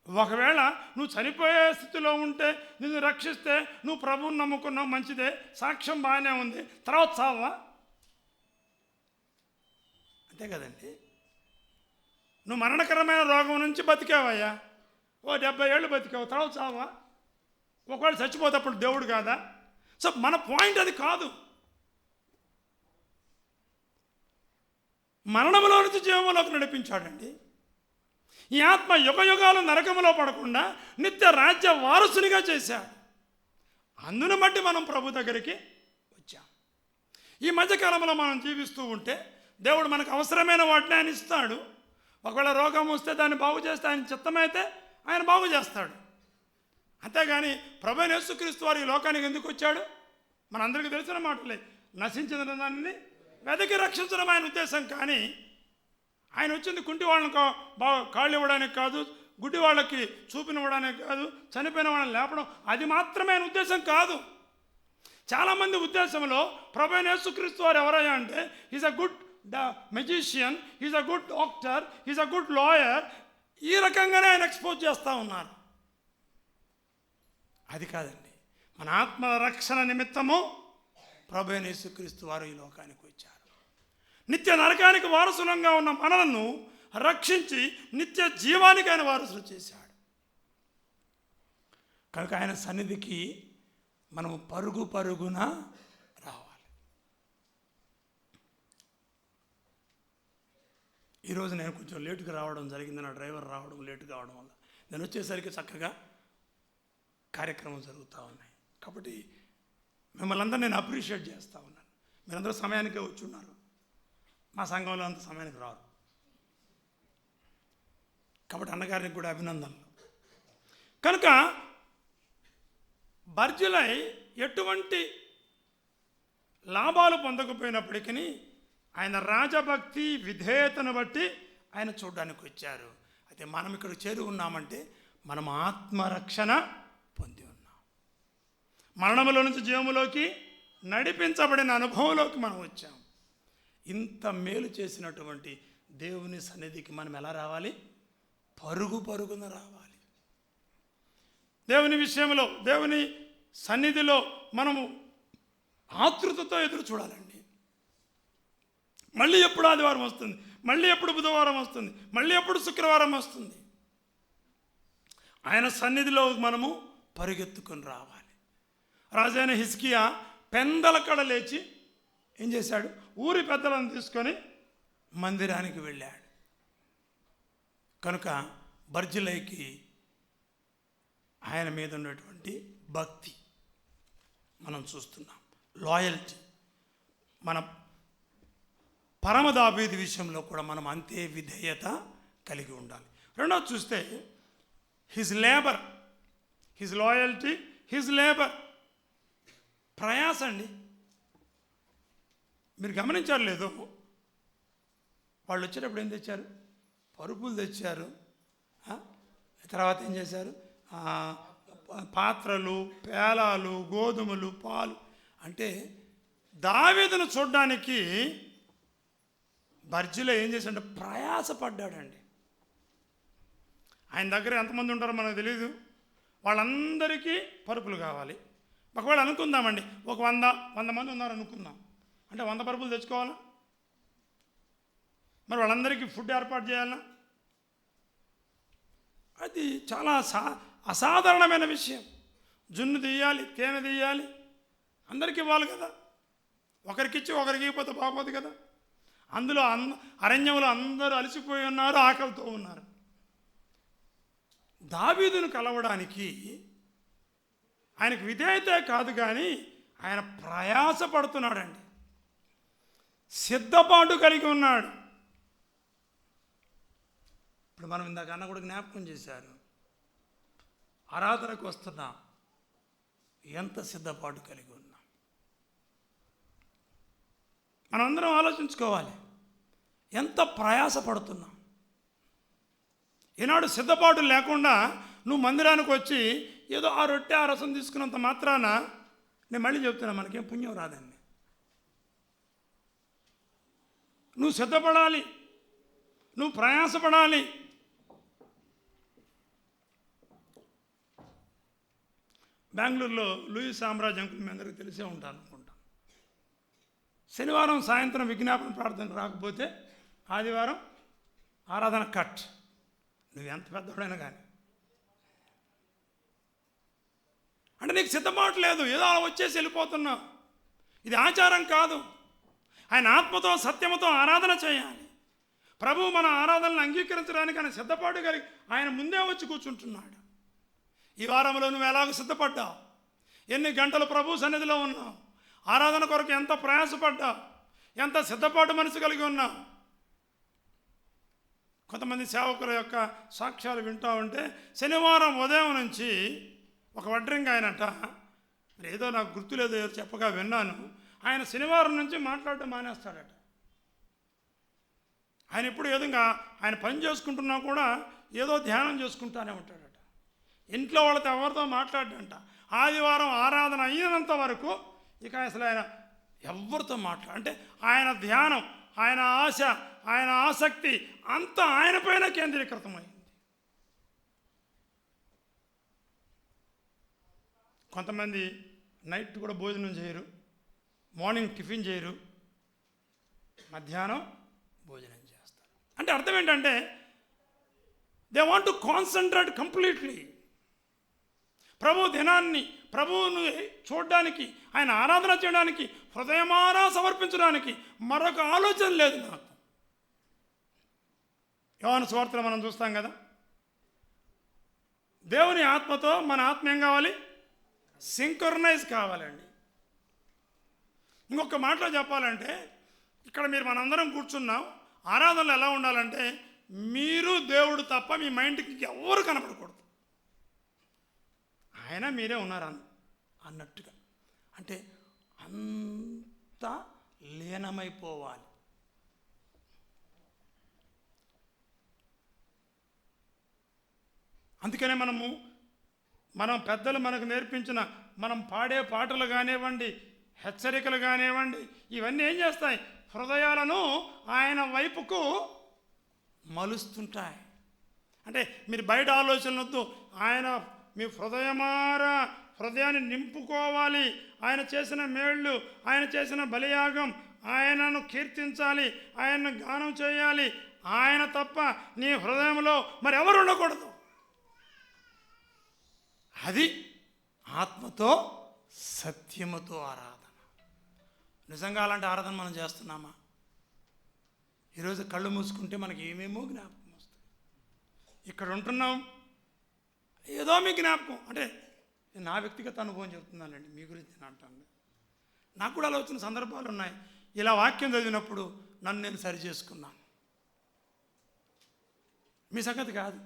ఒకవేళ నువ్వు చనిపోయే స్థితిలో ఉంటే నిన్ను రక్షిస్తే నువ్వు ప్రభువుని నమ్ముకున్నావు, మంచిదే, సాక్ష్యం బాగానే ఉంది, తర్వాత చావా? అంతే కదండి. నువ్వు మరణకరమైన రోగం నుంచి బతికావయ్యా, 70 ఏళ్ళు బతికావు, తర్వాత చావా? ఒకవేళ చచ్చిపోతే అప్పుడు దేవుడు కాదా? సో మన పాయింట్ అది కాదు. మరణంలో నుంచి జీవంలోకి నడిపించాడండి. ఈ ఆత్మ యుగయుగాలు నరకములో పడకుండా నిత్య రాజ్య వారసునిగా చేశాడు. అందును బట్టి మనం ప్రభు దగ్గరికి వచ్చాం. ఈ మధ్యకాలంలో మనం జీవిస్తూ ఉంటే దేవుడు మనకు అవసరమైన వాటిని ఆయన ఇస్తాడు. ఒకవేళ రోగం వస్తే దాన్ని బాగు చేస్తే ఆయన చిత్తమైతే ఆయన బాగు చేస్తాడు. అంతేగాని ప్రభువైన యేసుక్రీస్తు వారు ఈ లోకానికి ఎందుకు వచ్చాడు? మనందరికీ తెలిసిన మాటలే. నశించిన దానిని వెదకి రక్షించడం ఆయన ఉద్దేశం. కానీ ఆయన వచ్చింది కుంటి వాళ్ళని బాగా కాళ్ళు ఇవ్వడానికి కాదు, గుడ్డి వాళ్ళకి చూపినివ్వడానికి కాదు, చనిపోయిన వాళ్ళని లేపడం, అది మాత్రమే ఆయన ఉద్దేశం కాదు. చాలామంది ఉద్దేశంలో ప్రభువైన యేసుక్రీస్తు వారు ఎవరయ్యా అంటే is a good magician, is a good doctor, is a good lawyer, ఈ రకంగానే ఆయన ఎక్స్పోజ్ చేస్తూ ఉన్నారు. అది కాదండి. మన ఆత్మ రక్షణ నిమిత్తము ప్రభు అయిన యేసుక్రీస్తు వారు ఈ లోకానికి వచ్చారు. నిత్య నరకానికి వారసులంగా ఉన్న మనలను రక్షించి నిత్య జీవానికి ఆయన వారసులు చేశాడు. కనుక ఆయన సన్నిధికి మనము పరుగు పరుగున రావాలి. ఈరోజు నేను కొంచెం లేటుగా రావడం జరిగింది. నా డ్రైవర్ రావడం లేటు కావడం వల్ల నేను వచ్చేసరికి చక్కగా కార్యక్రమం జరుగుతూ ఉన్నాయి. కాబట్టి మిమ్మల్ని అందరూ నేను అప్రిషియేట్ చేస్తూ ఉన్నాను. మీరందరూ సమయానికే వచ్చి ఉన్నారు. మా సంఘంలో అంత సమయానికి రారు. కాబట్టి అన్నగారికి కూడా అభినందనలు. కనుక బర్జిలై ఎటువంటి లాభాలు పొందకపోయినప్పటికీ ఆయన రాజభక్తి విధేయతను బట్టి ఆయన చూడడానికి వచ్చారు. అయితే మనం ఇక్కడ చేరి ఉన్నామంటే మనం ఆత్మరక్షణ పొంది ఉన్నాం. మరణములో నుంచి జీవములోకి నడిపించబడిన అనుభవంలోకి మనం వచ్చాం. ఇంత మేలు చేసినటువంటి దేవుని సన్నిధికి మనం ఎలా రావాలి? పరుగు పరుగున రావాలి. దేవుని విషయంలో, దేవుని సన్నిధిలో మనము ఆతృతతో ఎదురు చూడాలండి. మళ్ళీ ఎప్పుడు ఆదివారం వస్తుంది, మళ్ళీ ఎప్పుడు బుధవారం వస్తుంది, మళ్ళీ ఎప్పుడు శుక్రవారం వస్తుంది. ఆయన సన్నిధిలో మనము పరుగెత్తుకొని రావాలి. రాజైన హిజ్కియా పెందల కడ లేచి ఏం చేశాడు? ఊరి పెద్దలను తీసుకొని మందిరానికి వెళ్ళాడు. కనుక బర్జిలైకి ఆయన మీద ఉన్నటువంటి భక్తి మనం చూస్తున్నాం. లాయల్టీ. మన పరమ దావీదు విషయంలో కూడా మనం అంతే విధేయత కలిగి ఉండాలి. రెండోది చూస్తే his labour, his loyalty, his labour. ప్రయాస అండి. మీరు గమనించారు లేదో, వాళ్ళు వచ్చేటప్పుడు ఏం తెచ్చారు? పరుపులు తెచ్చారు. తర్వాత ఏం చేశారు? పాత్రలు, పేలాలు, గోధుమలు, పాలు. అంటే దావీదును చూడడానికి బర్జిలో ఏం చేశాడంటే ప్రయాసపడ్డాడండి. ఆయన దగ్గర ఎంతమంది ఉంటారో మనకు తెలియదు. వాళ్ళందరికీ పరుపులు కావాలి. ఒకవేళ అనుకుందామండి, ఒక 100 మంది ఉన్నారు అనుకుందాం. అంటే 100 పరుపులు తెచ్చుకోవాలా? మరి వాళ్ళందరికీ ఫుడ్ ఏర్పాటు చేయాలా? అది చాలా అసాధారణమైన విషయం. జున్ను తీయాలి, తేనె తీయాలి, అందరికీ ఇవ్వాలి కదా. ఒకరికిచ్చి ఒకరికి ఇవ్వకపోతే బాగోదు కదా. అందులో అరణ్యంలో అందరూ అలసిపోయి ఉన్నారు, ఆకలితో ఉన్నారు. దావీదును కలవడానికి ఆయనకు విధేయత కాదు కానీ ఆయన ప్రయాసపడుతున్నాడండి, సిద్ధపాటు కలిగి ఉన్నాడు. ఇప్పుడు మనం ఇందాక అన్న కూడా జ్ఞాపకం చేశారు, ఆరాధనకు వస్తున్నాం, ఎంత సిద్ధపాటు కలిగి ఉన్నాం. మనందరం ఆలోచించుకోవాలి, ఎంత ప్రయాసపడుతున్నాం. ఈనాడు సిద్ధపాటు లేకుండా నువ్వు మందిరానికి వచ్చి ఏదో ఆ రొట్టె ఆ రసం తీసుకున్నంత మాత్రాన, నేను మళ్ళీ చెప్తున్నా, మనకేం పుణ్యం రాదండి. నువ్వు సిద్ధపడాలి, నువ్వు ప్రయాసపడాలి. బెంగళూరులో లూయిస్ సామ్రాజ్ అంకుల్ మీ అందరికీ తెలిసే ఉంటాను అనుకుంటా. శనివారం సాయంత్రం విజ్ఞాపన ప్రార్థనకు రాకపోతే ఆదివారం ఆరాధన కట్. నువ్వు ఎంత పెద్దవాడైనా కానీ, అంటే నీకు సిద్ధపాటు లేదు, ఏదో వచ్చేసి వెళ్ళిపోతున్నావు. ఇది ఆచారం కాదు. ఆయన ఆత్మతో సత్యముతో ఆరాధన చేయాలి. ప్రభువు మన ఆరాధనలు అంగీకరించడానికి ఆయన సిద్ధపాటు కలిగి ఆయన ముందే వచ్చి కూర్చుంటున్నాడు. ఈ వారంలో నువ్వు ఎలాగో సిద్ధపడ్డావు? ఎన్ని గంటలు ప్రభు సన్నిధిలో ఉన్నావు? ఆరాధన కొరకు ఎంత ప్రయాసపడ్డావు? ఎంత సిద్ధపాటు మనసు కలిగి ఉన్నావు? కొంతమంది సేవకుల యొక్క సాక్ష్యాలు వింటూ ఉంటే, శనివారం ఉదయం నుంచి ఒక వడ్రింగ్ ఆయనట, ఏదో నాకు గుర్తులేదో చెప్పగా విన్నాను, ఆయన శనివారం నుంచి మాట్లాడటం మానేస్తాడట. ఆయన ఎప్పుడు ఏదంగా ఆయన పని చేసుకుంటున్నా కూడా ఏదో ధ్యానం చేసుకుంటానే ఉంటాడట. ఇంట్లో వాళ్ళతో ఎవరితో మాట్లాడంట. ఆదివారం ఆరాధన అయినంత వరకు ఇక అసలు ఆయన ఎవరితో అంటే ఆయన ధ్యానం, ఆయన ఆశ, ఆయన ఆసక్తి అంతా ఆయన పైన కేంద్రీకృతమైంది. కొంతమంది నైట్ కూడా భోజనం చేయరు, మార్నింగ్ టిఫిన్ చేయరు, మధ్యాహ్నం భోజనం చేస్తారు. అంటే అర్థం ఏంటంటే they want to concentrate completely. ప్రభువును చూడడానికి, ఆయన ఆరాధన చేయడానికి, హృదయమారా సమర్పించడానికి మరొక ఆలోచన లేదు నాకు. యోహాను సువార్తలో మనం చూస్తాం కదా, దేవుని ఆత్మతో మన ఆత్మ ఏం కావాలి? సింక్రనైజ్ కావాలండి. ఇంకొక మాటలో చెప్పాలంటే, ఇక్కడ మనందరం కూర్చున్నాం, ఆరాధనలు ఎలా ఉండాలంటే మీరు దేవుడు తప్ప మీ మైండ్కి ఎవరు కనపడకూడదు, ఆయన మీరే ఉన్నారు అన్నట్టుగా. అంటే అంతా లీనమైపోవాలి. అందుకనే మనం పెద్దలు మనకు నేర్పించిన మనం పాడే పాటలు కానివ్వండి, హెచ్చరికలు కానివ్వండి, ఇవన్నీ ఏం చేస్తాయి? హృదయాలను ఆయన వైపుకు మలుస్తుంటాయి. అంటే మీరు బయట ఆలోచనలతో ఆయన మీ హృదయాన్ని నింపుకోవాలి. ఆయన చేసిన మేళ్ళు, ఆయన చేసిన బలియాగం, ఆయనను కీర్తించాలి, ఆయనను గానం చేయాలి. ఆయన తప్ప నీ హృదయంలో మరి ఎవరు ఉండకూడదు. అది ఆత్మతో సత్యముతో ఆరాధన. నిజంగా అలాంటి ఆరాధన మనం చేస్తున్నామా? ఈరోజు కళ్ళు మూసుకుంటే మనకి ఏమేమో జ్ఞాపకం వస్తాయి. ఇక్కడ ఉంటున్నాం, ఏదో మీ జ్ఞాపకం. అంటే నా వ్యక్తిగత అనుభవం చెప్తున్నానండి, మీ గురించి నేను అంటాను. నాకు కూడా అలా వచ్చిన సందర్భాలు ఉన్నాయి. ఇలా వాక్యం చదివినప్పుడు నన్ను నేను సరి చేసుకున్నాను. మీ సంగతి కాదు.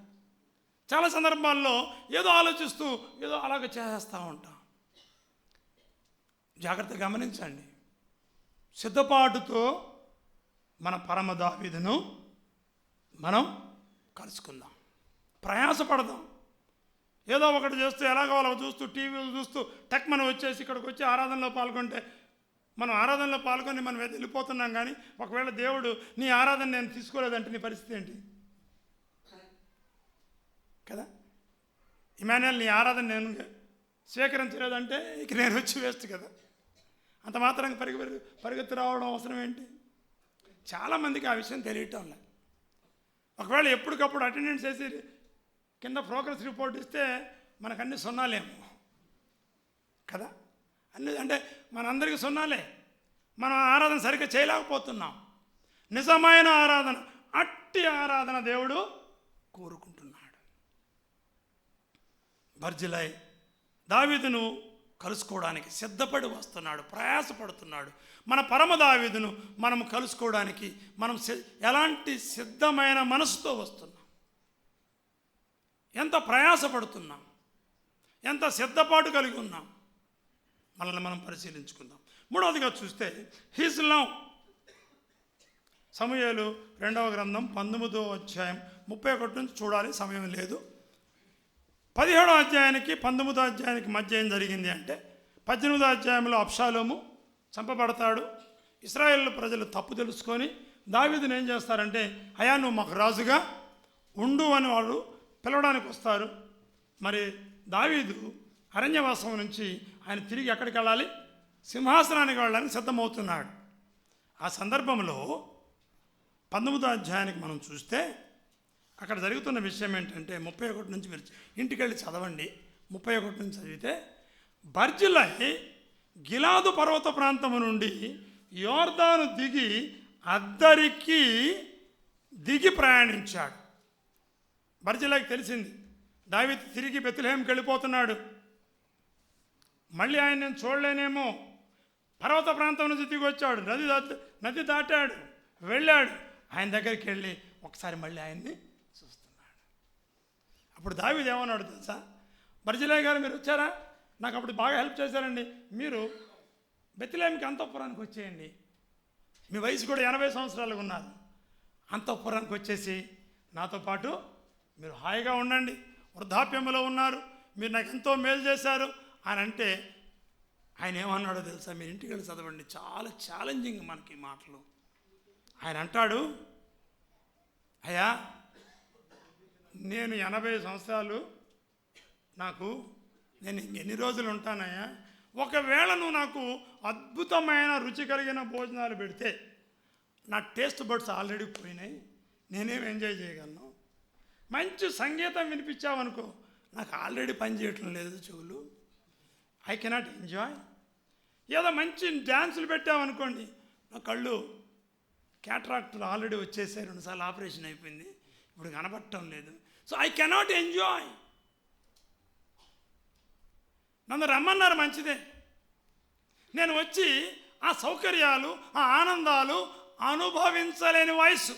చాలా సందర్భాల్లో ఏదో ఆలోచిస్తూ ఏదో అలాగ చేస్తూ ఉంటాం. జాగ్రత్తగా గమనించండి. సిద్ధపాటుతో మన పరమ దావీదును మనం కలుసుకుందాం, ప్రయాసపడదాం. ఏదో ఒకటి చేస్తూ ఎలాగో అలా చూస్తూ టీవీలు చూస్తూ టక్ మనం వచ్చేసి ఇక్కడికి వచ్చి ఆరాధనలో పాల్గొంటే మనం ఆరాధనలో పాల్గొని మనం వెళ్ళిపోతున్నాం. కానీ ఒకవేళ దేవుడు నీ ఆరాధన నేను తీసుకోలేదంటే నీ పరిస్థితి ఏంటి కదా? ఇమాన్యుయల్ నీ ఆరాధన నేను స్వీకరించలేదంటే ఇక నేను వచ్చి వేస్ట్ కదా. అంత మాత్రంగా పరిగెత్తి రావడం అవసరం ఏంటి? చాలామందికి ఆ విషయం తెలియటం లేదు. ఒకవేళ ఎప్పటికప్పుడు అటెండెన్స్ వేసి కింద ప్రోగ్రెస్ రిపోర్ట్ ఇస్తే మనకన్నీ సున్నాలేమో కదా. అంటే మనందరికీ సున్నాలే. మనం ఆరాధన సరిగ్గా చేయలేకపోతున్నాం. నిజమైన ఆరాధన, అట్టి ఆరాధన దేవుడు కోరుకుంటున్నాడు. బర్జిలై దావీదును కలుసుకోవడానికి సిద్ధపడి వస్తున్నాడు, ప్రయాసపడుతున్నాడు. మన పరమ దావీదును మనం కలుసుకోవడానికి మనం ఎలాంటి సిద్ధమైన మనసుతో వస్తున్నాం, ఎంత ప్రయాసపడుతున్నాం, ఎంత సిద్ధపాటు కలిగి ఉన్నాం, మనల్ని మనం పరిశీలించుకుందాం. మూడవదిగా చూస్తే హిజ్ లవ్. సమూయేలు 2వ గ్రంథం 19వ అధ్యాయం 31 నుంచి చూడాలి, సమయం లేదు. 17వ అధ్యాయానికి 19వ అధ్యాయానికి మధ్య ఏం జరిగింది అంటే 18వ అధ్యాయంలో అబ్షాలోము చంపబడతాడు. ఇశ్రాయేలు ప్రజలు తప్పు తెలుసుకొని దావీదును ఏం చేస్తారంటే, అయా నువ్వు మాకు రాజుగా ఉండు అని వాళ్ళు పిలవడానికి వస్తారు. మరి దావీదు అరణ్యవాసం నుంచి ఆయన తిరిగి ఎక్కడికి వెళ్ళాలి? సింహాసనానికి వెళ్ళడానికి సిద్ధమవుతున్నాడు. ఆ సందర్భంలో 19వ అధ్యాయానికి మనం చూస్తే అక్కడ జరుగుతున్న విషయం ఏంటంటే 31 నుంచి మీరు ఇంటికి వెళ్ళి చదవండి. 31 నుంచి చదివితే, బర్జిలై గిలాదు పర్వత ప్రాంతము నుండి యోర్దాను దిగి అద్దరికి దిగి ప్రయాణించాడు. బర్జిలైకి తెలిసింది దావీదు తిరిగి బెత్లెహేంకి వెళ్ళిపోతున్నాడు, మళ్ళీ ఆయన నేను చూడలేనేమో. పర్వత ప్రాంతం నుంచి దిగి వచ్చాడు, నది దాటాడు, వెళ్ళాడు. ఆయన దగ్గరికి వెళ్ళి ఒకసారి మళ్ళీ ఆయన్ని చూస్తున్నాడు. అప్పుడు దావీదు ఏమన్నాడు తెలుసా? బర్జిలై గారు మీరు వచ్చారా? నాకు అప్పుడు బాగా హెల్ప్ చేశారండి. మీరు బెత్లెహేంకి అంతఃపురానికి వచ్చేయండి. మీ వయసు కూడా 80 సంవత్సరాలు ఉన్నారు. అంతఃపురానికి వచ్చేసి నాతో పాటు మీరు హాయిగా ఉండండి, వృద్ధాప్యంలో ఉన్నారు, మీరు నాకు ఎంతో మేలు చేశారు అని అంటే ఆయన ఏమన్నాడో తెలుసా? మీరు ఇంటికి వెళ్ళి చదవండి, చాలా ఛాలెంజింగ్ మనకి మాటలు. ఆయన అంటాడు, అయ్యా నేను 80 సంవత్సరాలు, నేను ఎన్ని రోజులు ఉంటానయ్యా? ఒకవేళ నువ్వు నాకు అద్భుతమైన రుచి కలిగిన భోజనాలు పెడితే నా టేస్ట్ బడ్స్ ఆల్రెడీ పోయినాయి, నేనేం ఎంజాయ్ చేయగలను. మంచి సంగీతం వినిపించావనుకో, నాకు ఆల్రెడీ పని చేయటం లేదు చెవులు, ఐ కెనాట్ ఎంజాయ్. ఏదో మంచి డ్యాన్సులు పెట్టామనుకోండి, నా కళ్ళు క్యాట్రాక్టులు ఆల్రెడీ వచ్చేసాయి, 2 సార్లు ఆపరేషన్ అయిపోయింది, ఇప్పుడు కనపడటం లేదు. So I cannot enjoy. నన్ను రమ్మన్నారు, మంచిదే, నేను వచ్చి ఆ సౌకర్యాలు ఆ ఆనందాలు అనుభవించలేని వయసు.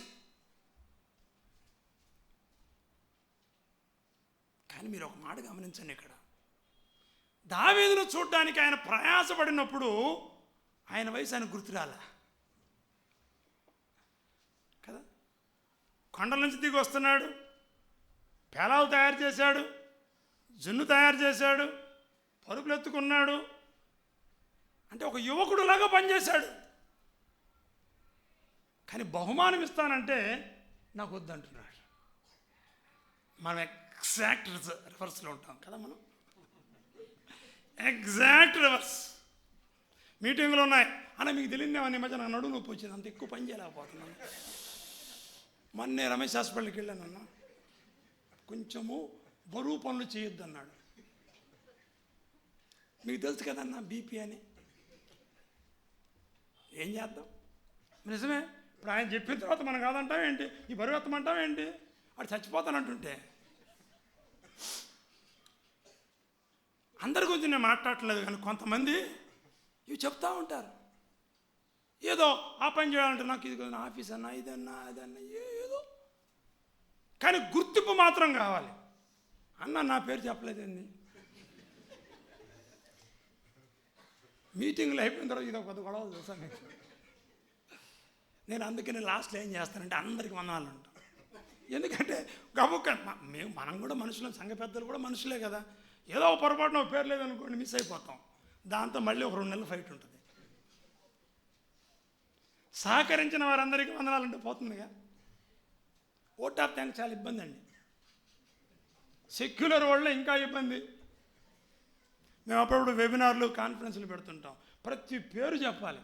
కానీ మీరు ఒక మాట గమనించండి, ఇక్కడ దావీదును చూడడానికి ఆయన ప్రయాసపడినప్పుడు ఆయన వయసు ఆయన గుర్తురాలా కదా. కొండల నుంచి దిగి వస్తున్నాడు, పేలాలు తయారు చేశాడు, జున్ను తయారు చేశాడు, పరుపులు ఎత్తుకున్నాడు, అంటే ఒక యువకుడులాగా పనిచేశాడు. కానీ బహుమానం ఇస్తానంటే నాకు వద్దంటున్నాడు. మనం ఎగ్జాక్ట్ రివర్స్లో ఉంటాం కదా, మనం ఎగ్జాక్ట్ రివర్స్. మీటింగ్లు ఉన్నాయి అన్న, మీకు తెలియదేమని మధ్య నా నడుము నొప్పి వచ్చింది, అంత ఎక్కువ పని చేయలేకపోతున్నాను. మొన్నే రమేష్ హాస్పిటల్కి వెళ్ళానన్నా, కొంచెము బరువు పనులు చేయొద్దు అన్నాడు. మీకు తెలుసు కదన్నా బీపీ అని, ఏం చేద్దాం, నిజమే. ఇప్పుడు ఆయన చెప్పిన తర్వాత మనం కాదంటాం ఏంటి, ఈ బరువు ఎత్తమంటాం ఏంటి, వాడు చచ్చిపోతానంటుంటే. అందరి గురించి నేను మాట్లాడట్లేదు, కానీ కొంతమంది ఇవి చెప్తా ఉంటారు. ఏదో ఆ పని చేయాలంటే నాకు ఇది ఆఫీస్ అన్నా ఇదన్నా అదన్నా ఏదో, కానీ గుర్తింపు మాత్రం కావాలి. అన్న నా పేరు చెప్పలేదండి, మీటింగ్లు అయిపోయిన తర్వాత ఇది ఒక కొత్త గొడవలు తెలుసా మీకు. నేను అందుకని లాస్ట్లో ఏం చేస్తానంటే అందరికి వందనాలు అంటాం. ఎందుకంటే గబుక్క మనం కూడా మనుషులం, సంఘ పెద్దలు కూడా మనుషులే కదా. ఏదో ఒక పొరపాటున ఒక పేరు లేదనుకోండి, మిస్ అయిపోతాం. దాంతో మళ్ళీ ఒక 2 నెలలు ఫైట్ ఉంటుంది. సహకరించిన వారందరికీ వందనాలంటే పోతుందిగా. ఓట్ ఆఫ్ థ్యాంక్స్ చాలా ఇబ్బంది అండి. సెక్యులర్ వరల్డ్లో ఇంకా ఇబ్బంది. మేము అప్పుడప్పుడు వెబినార్లు కాన్ఫరెన్స్లు పెడుతుంటాం, ప్రతి పేరు చెప్పాలి.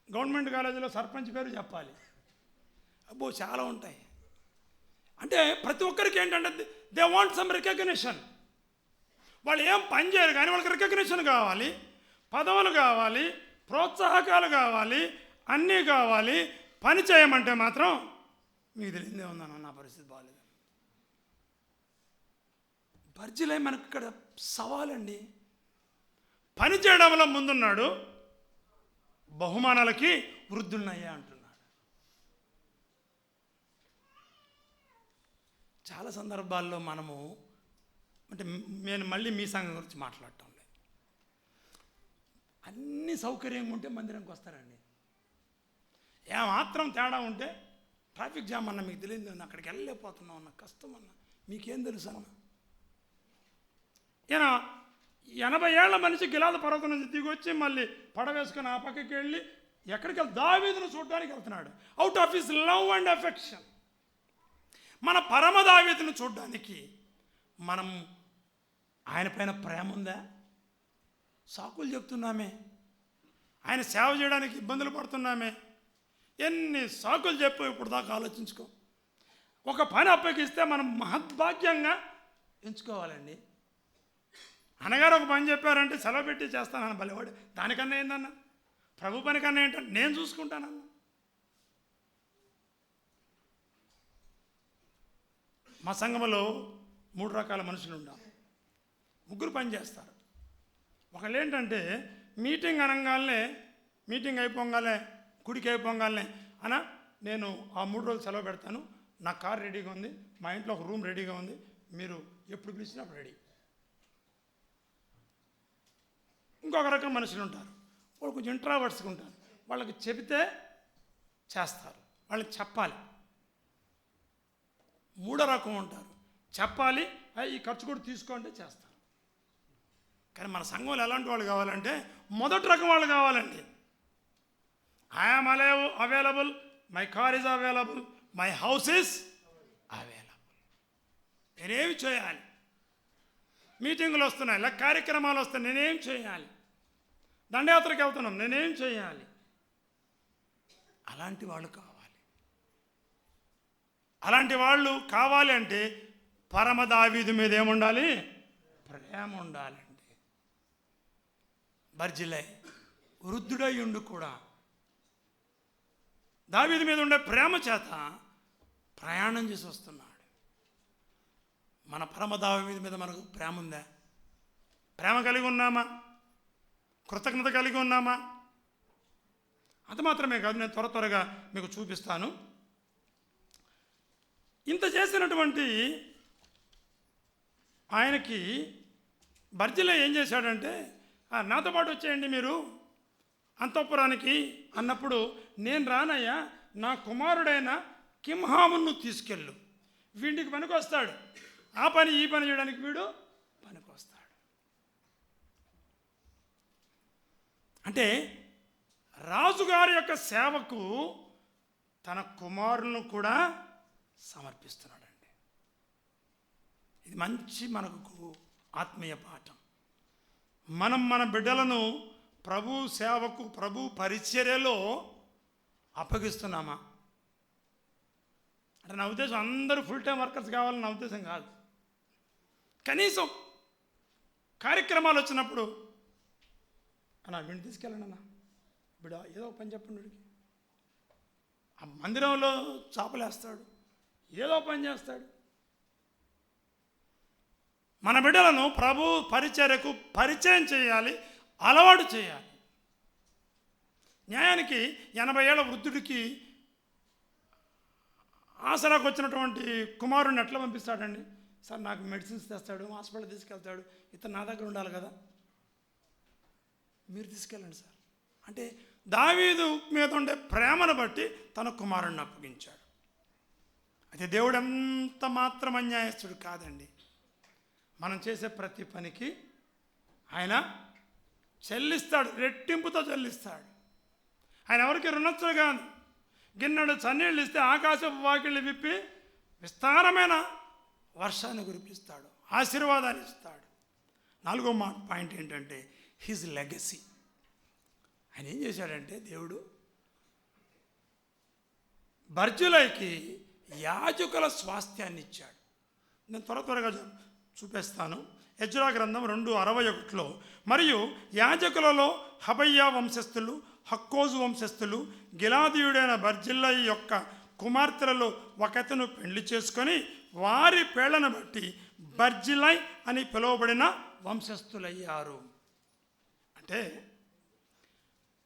గవర్నమెంట్ కాలేజీలో సర్పంచ్ పేరు చెప్పాలి. అబ్బో చాలా ఉంటాయి. అంటే ప్రతి ఒక్కరికి ఏంటంటే దే వాంట్ సమ్ రికగ్నిషన్. వాళ్ళు ఏం పని చేయరు కానీ వాళ్ళకి రికగ్నిషన్ కావాలి, పదవులు కావాలి, ప్రోత్సాహకాలు కావాలి, అన్నీ కావాలి. పని చేయమంటే మాత్రం మీకు తెలియదే ఉందన్న, నా పరిస్థితి బాగాలేదు. బర్జిలై మనకు ఇక్కడ సవాలండి. పని చేయడంలో ముందున్నాడు, బహుమానాలకి వృద్ధులున్నాయా అంటున్నాడు. చాలా సందర్భాల్లో మనము అంటే నేను మళ్ళీ మీ సంఘం గురించి మాట్లాడటం లేదు, అన్ని సౌకర్యంగా ఉంటే మందిరానికి వస్తారండి. ఏమాత్రం తేడా ఉంటే ట్రాఫిక్ జామ్ అన్న మీకు తెలియదు అన్న, అక్కడికి వెళ్ళలేకపోతున్నాం అన్న, కష్టం అన్న, మీకేం తెలుసు అన్న. ఈయన 80 ఏళ్ల మనిషి గిలాద పర్వతం నుంచి దిగొచ్చి మళ్ళీ పడవేసుకొని ఆ పక్కకి వెళ్ళి ఎక్కడికి వెళ్ళి దావీదును చూడడానికి వెళ్తున్నాడు. Out of his love and affection. మన పరమ దావీదును చూడడానికి మనం ఆయన పైన ప్రేమ ఉందా? సాకులు చెప్తున్నామే, ఆయన సేవ చేయడానికి ఇబ్బందులు పడుతున్నామే, ఎన్ని సాకులు చెప్పు ఇప్పుడు దాకా ఆలోచించుకో. ఒక పని అప్పగిస్తే మనం మహద్భాగ్యంగా ఎంచుకోవాలండి. అన్నగారు ఒక పని చెప్పారంటే సెలవు పెట్టి చేస్తానన్న బలివాడు, దానికన్నా ఏందన్నా, ప్రభు పని కన్నా ఏంటంటే నేను చూసుకుంటానన్న. మా సంఘంలో 3 రకాల మనుషులు ఉంటాం. 3 పని చేస్తారు. ఒకళ్ళు ఏంటంటే మీటింగ్ అనగానే, మీటింగ్ అయిపోగానే, గుడికి అయిపోగానే అన్న నేను ఆ 3 రోజులు సెలవు పెడతాను, నా కార్ రెడీగా ఉంది, మా ఇంట్లో ఒక రూమ్ రెడీగా ఉంది, మీరు ఎప్పుడు పిలిచినప్పుడు రెడీ. ఇంకొక రకం మనుషులు ఉంటారు, వాళ్ళు కొంచెం ఇంట్రావర్ట్స్గా ఉంటారు. వాళ్ళకి చెబితే చేస్తారు, వాళ్ళకి చెప్పాలి. 3వ రకం ఉంటారు, చెప్పాలి, ఈ ఖర్చు కూడా తీసుకోండి చేస్తారు. కానీ మన సంఘంలో ఎలాంటి వాళ్ళు కావాలంటే మొదటి రకం వాళ్ళు కావాలండి. I'm available, my car is available, my house is available. మీరేమి చేయాలి, మీటింగులు వస్తున్నాయి, ఇలా కార్యక్రమాలు వస్తాయి, నేనేం చేయాలి? దండయాత్రకు వెళ్తున్నాం, నేనేం చేయాలి? అలాంటి వాళ్ళు కావాలి. అలాంటి వాళ్ళు కావాలి అంటే పరమ దావీదు మీద ఏముండాలి? ప్రేమ ఉండాలండి. బర్జిలై వృద్ధుడై ఉండి కూడా దావీదు మీద ఉండే ప్రేమ చేత ప్రయాణం చేసి వస్తున్నాడు. మన పరమ దావీదు మీద మనకు ప్రేమ ఉందా? ప్రేమ కలిగి ఉన్నామా? కృతజ్ఞత కలిగి ఉన్నామా? అంత మాత్రమే కాదు, నేను త్వరగా మీకు చూపిస్తాను. ఇంత చేసినటువంటి ఆయనకి బర్జిలై ఏం చేశాడంటే, నాతో పాటు వచ్చేయండి మీరు అంతఃపురానికి అన్నప్పుడు, నేను రానయ్యా, నా కుమారుడైన కింహామును తీసుకెళ్ళు, వీడికి పనికి వస్తాడు, ఆ పని ఈ పని చేయడానికి వీడు పనికి వస్తాడు. అంటే రాజుగారి యొక్క సేవకు తన కుమారులను కూడా సమర్పిస్తున్నాడండి. ఇది మంచి మనకు ఆత్మీయ పాఠం. మనం మన బిడ్డలను ప్రభు సేవకు, ప్రభు పరిచర్యలో అప్పగిస్తున్నామా? అంటే నా ఉద్దేశం అందరూ ఫుల్ టైం వర్కర్స్ కావాలని నా ఉద్దేశం కాదు. కనీసం కార్యక్రమాలు వచ్చినప్పుడు అన్నా వీడిని తీసుకెళ్ళండి అన్న, బిడ్డ ఏదో పని చెప్పండి, వీడికి ఆ మందిరంలో చాపలేస్తాడు, ఏదో పని చేస్తాడు. మన బిడ్డలను ప్రభు పరిచర్యకు పరిచయం చేయాలి, అలవాటు చేయాలి. న్యాయానికి 80 ఏళ్ల వృద్ధుడికి ఆసరాకు వచ్చినటువంటి కుమారుడిని ఎట్లా పంపిస్తాడండి? సార్ నాకు మెడిసిన్స్ తెస్తాడు, హాస్పిటల్ తీసుకెళ్తాడు, ఇతను నా దగ్గర ఉండాలి కదా, మీరు తీసుకెళ్ళండి సార్ అంటే దావీదు మీద ఉండే ప్రేమను బట్టి తన కుమారుడిని అప్పగించాడు. అయితే దేవుడు ఎంత మాత్రం అన్యాయస్తుడు కాదండి. మనం చేసే ప్రతి పనికి ఆయన చెల్లిస్తాడు, రెట్టింపుతో చెల్లిస్తాడు. ఆయన ఎవరికి రుణస్తుడు కాదు. గిన్నెడు చన్నీళ్ళు ఇస్తే ఆకాశపు వాకిళ్ళు విప్పి విస్తారమైన వర్షాన్ని కురిపిస్తాడు, ఆశీర్వాదాన్ని ఇస్తాడు. 4వ పాయింట్ ఏంటంటే హిజ్ లెగసీ. ఆయన ఏం చేశాడంటే, దేవుడు బర్జిలైకి యాజకుల స్వాస్థ్యాన్ని ఇచ్చాడు. నేను త్వరగా చూపిస్తాను. ఎజ్రా గ్రంథం 2:61లో, మరియు యాజకులలో హబయ్యా వంశస్థులు, హక్కోజు వంశస్థులు గిలాదీయుడైన బర్జిల్లై యొక్క కుమార్తెలలో ఒకతను పెళ్లి చేసుకొని వారి పేళ్లను బట్టి బర్జిలై అని పిలువబడిన వంశస్థులయ్యారు. అంటే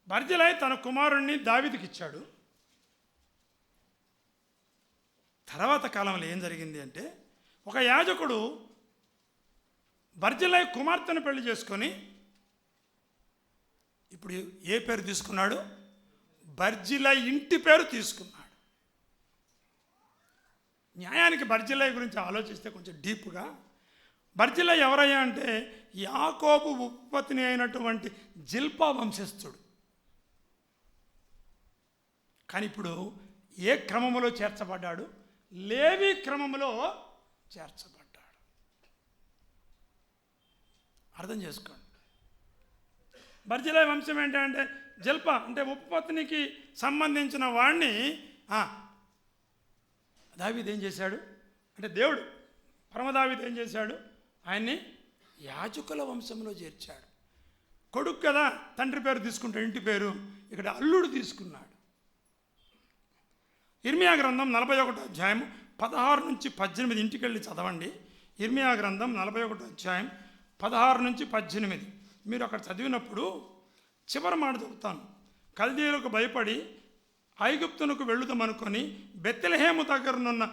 బర్జిలై తన కుమారుణ్ణి దావీదుకి ఇచ్చాడు. తర్వాత కాలంలో ఏం జరిగింది అంటే, ఒక యాజకుడు బర్జిలై కుమార్తెను పెళ్లి చేసుకొని ఇప్పుడు ఏ పేరు తీసుకున్నాడు? బర్జిలై ఇంటి పేరు తీసుకున్నాడు. న్యాయానికి బర్జిలై గురించి ఆలోచిస్తే కొంచెం డీప్గా, బర్జిలై ఎవరయ్యా అంటే యాకోబు ఉపపత్ని అయినటువంటి జిల్పా వంశస్థుడు. కానీ ఇప్పుడు ఏ క్రమములో చేర్చబడ్డాడు? లేవి క్రమములో చేర్చబడ్డాడు. అర్థం చేసుకోండి. బర్జిలై వంశం ఏంటంటే జిల్పా అంటే ఉపపత్నికి సంబంధించిన వాడిని దావీదు ఏం చేశాడు అంటే, దేవుడు పరమ దావీదు ఏం చేశాడు? ఆయన్ని యాజకుల వంశంలో చేర్చాడు. కొడుకు కదా, తండ్రి పేరు తీసుకుంటాడు, ఇంటి పేరు. ఇక్కడ అల్లుడు తీసుకున్నాడు. ఇర్మియా గ్రంథం 41వ అధ్యాయం 16 నుంచి 18 ఇంటికి వెళ్ళి చదవండి. ఇర్మియా గ్రంథం 41వ అధ్యాయం 16 నుంచి 18 మీరు అక్కడ చదివినప్పుడు చివరి మాట చెబుతాను. కల్దీయులకు భయపడి ఐగుప్తునకు వెళ్ళుదామనుకొని బెత్లెహేము దగ్గరనున్న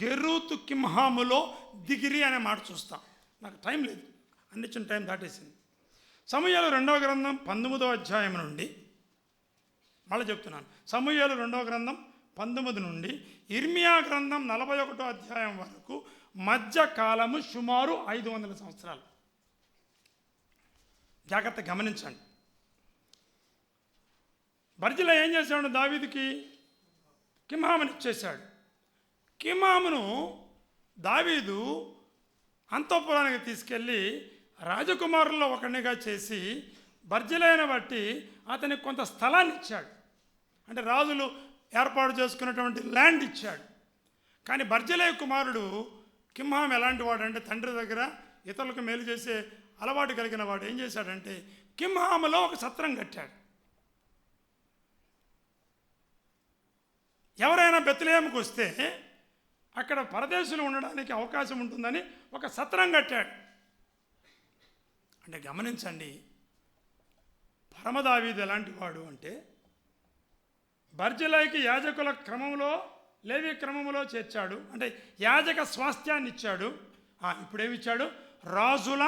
గెరూతు కింహాములో దిగిరి అనే మాట చూస్తాం. నాకు టైం లేదు, అన్నిచ్చిన టైం దాటేసింది. సమూయేలు 2వ గ్రంథం 19వ అధ్యాయం నుండి మళ్ళీ చెప్తున్నాను. సమూయేలు 2వ గ్రంథం 19 నుండి ఇర్మియా గ్రంథం 41వ అధ్యాయం వరకు మధ్య కాలము సుమారు 500 సంవత్సరాలు. జాగ్రత్త గమనించండి. బర్జిలై ఏం చేశాడు? దావీదుకి కింహామును ఇచ్చేశాడు. కింహామును దావీదు అంతఃపురానికి తీసుకెళ్ళి రాజకుమారుల్లో ఒకనిగా చేసి బర్జిలైన బట్టి అతనికి కొంత స్థలాన్ని ఇచ్చాడు. అంటే రాజులు ఏర్పాటు చేసుకున్నటువంటి ల్యాండ్ ఇచ్చాడు. కానీ బర్జిలై కుమారుడు కింహాం ఎలాంటి వాడు అంటే తండ్రి దగ్గర ఇతరులకు మేలు చేసే అలవాటు కలిగిన వాడు ఏం చేశాడంటే కింహాములో ఒక సత్రం కట్టాడు. ఎవరైనా బెత్లెహేముకు వస్తే అక్కడ పరదేశులు ఉండడానికి అవకాశం ఉంటుందని ఒక సత్రం కట్టాడు. అంటే గమనించండి, పరమదావీదు ఎలాంటి వాడు అంటే బర్జిలైకి యాజకుల క్రమంలో లేవి క్రమంలో చేర్చాడు. అంటే యాజక స్వాస్థ్యాన్ని ఇచ్చాడు. ఇప్పుడేమిచ్చాడు? రాజుల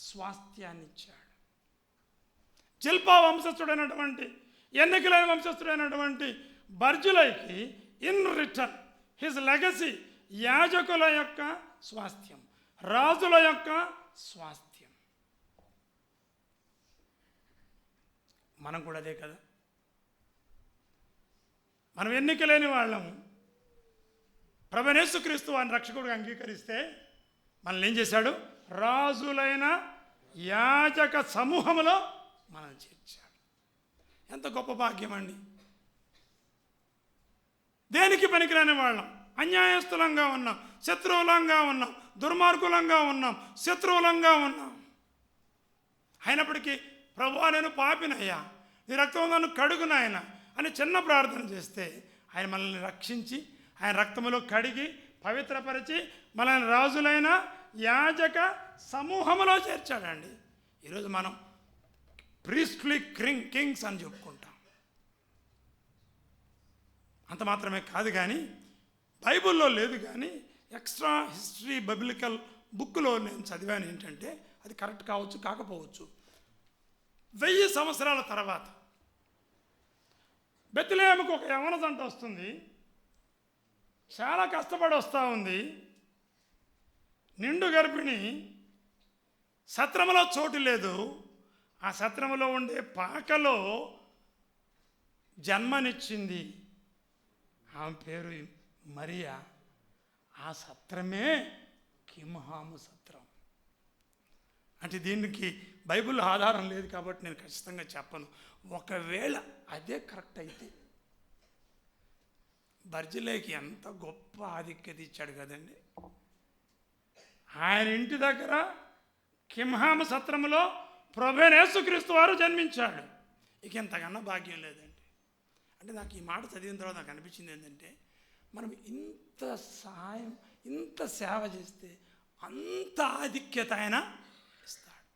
స్వాస్థ్యాన్ని ఇచ్చాడు. జిల్పా వంశస్థుడైనటువంటి ఎన్నికలైన వంశస్థుడైనటువంటి బర్జిలైకి ఇన్ రిటర్న్ హిజ్ లెగసీ యాజకుల యొక్క స్వాస్థ్యం, రాజుల యొక్క స్వాస్థ్యం. మనం కూడా అదే కదా. మనం ఎన్నికలేని వాళ్ళము. ప్రభువైన యేసుక్రీస్తు వారిని రక్షకుడిగా అంగీకరిస్తే మనల్ని ఏం చేశాడు? రాజులైన యాజక సమూహంలో మనం చేర్చాడు. ఎంత గొప్ప భాగ్యం అండి. దేనికి పనికిరాని వాళ్ళం, అన్యాయస్తులంగా ఉన్నాం, శత్రువులంగా ఉన్నాం, దుర్మార్గులంగా ఉన్నాం, శత్రువులంగా ఉన్నాం. అయినప్పటికీ ప్రభువా నేను పాపినయ్యా, నీ రక్తం నన్ను కడుగునాయన అని చిన్న ప్రార్థన చేస్తే ఆయన మనల్ని రక్షించి ఆయన రక్తములో కడిగి పవిత్రపరిచి మనల్ని రాజులైన యాజక సమూహంలో చేర్చాడండి. ఈరోజు మనం ప్రీస్ట్లీ కింగ్స్ అని చెప్పుకుంటాం. అంత మాత్రమే కాదు, కానీ బైబిల్లో లేదు, కానీ ఎక్స్ట్రా హిస్టరీ బైబిలికల్ బుక్లో నేను చదివాను. ఏంటంటే అది కరెక్ట్ కావచ్చు, కాకపోవచ్చు. 1000 సంవత్సరాల తర్వాత బెత్లెహేముకు ఒక యవన జంట వస్తుంది. చాలా కష్టపడి వస్తూ ఉంది. నిండు గర్భిణి, సత్రములో చోటు లేదు. ఆ సత్రములో ఉండే పాకలో జన్మనిచ్చింది. ఆమె పేరు మరియా. ఆ సత్రమే కింహాము సత్రం. అంటే దీనికి బైబిల్ ఆధారం లేదు కాబట్టి నేను ఖచ్చితంగా చెప్పను. ఒకవేళ అదే కరెక్ట్ అయితే బర్జిలైకి ఎంత గొప్ప ఆధిక్యత ఇచ్చాడు కదండి. ఆయన ఇంటి దగ్గర కింహాము సత్రములో ప్రభువైన యేసుక్రీస్తు వారు జన్మించాడు. ఇక ఎంతకన్నా భాగ్యం లేదండి. అంటే నాకు ఈ మాట చదివిన తర్వాత నాకు అనిపించింది ఏంటంటే మనం ఇంత సహాయం, ఇంత సేవ చేస్తే అంత ఆధిక్యత ఆయన ఇస్తాడు.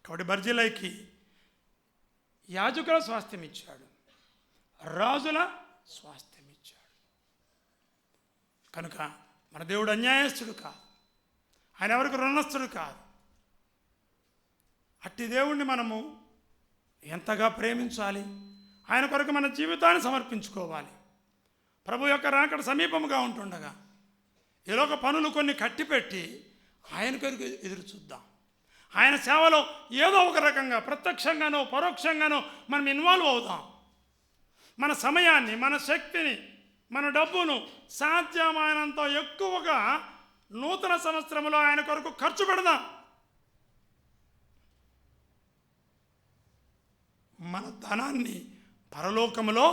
కాబట్టి బర్జిలైకి యాజకుల స్వాస్థ్యం ఇచ్చాడు, రాజుల స్వాస్థ్యం ఇచ్చాడు. కనుక మన దేవుడు అన్యాయస్తుడు కాదు, ఆయన ఎవరికి రుణస్థుడు కాదు. అట్టి దేవుణ్ణి మనము ఎంతగా ప్రేమించాలి, ఆయన కొరకు మన జీవితాన్ని సమర్పించుకోవాలి. ప్రభు యొక్క రాకడ సమీపముగా ఉంటుండగా ఈలోక పనులు కొన్ని కట్టిపెట్టి ఆయన కొరకు ఎదురు చూద్దాం. ఆయన సేవలో ఏదో ఒక రకంగా ప్రత్యక్షంగానో పరోక్షంగానో మనం ఇన్వాల్వ్ అవుదాం. మన సమయాన్ని, మన శక్తిని, మన డబ్బును సాధ్యమైనంత ఎక్కువగా నూతన సంవత్సరంలో ఆయన కొరకు ఖర్చు పెడదాం. మన ధనాన్ని పరలోకములో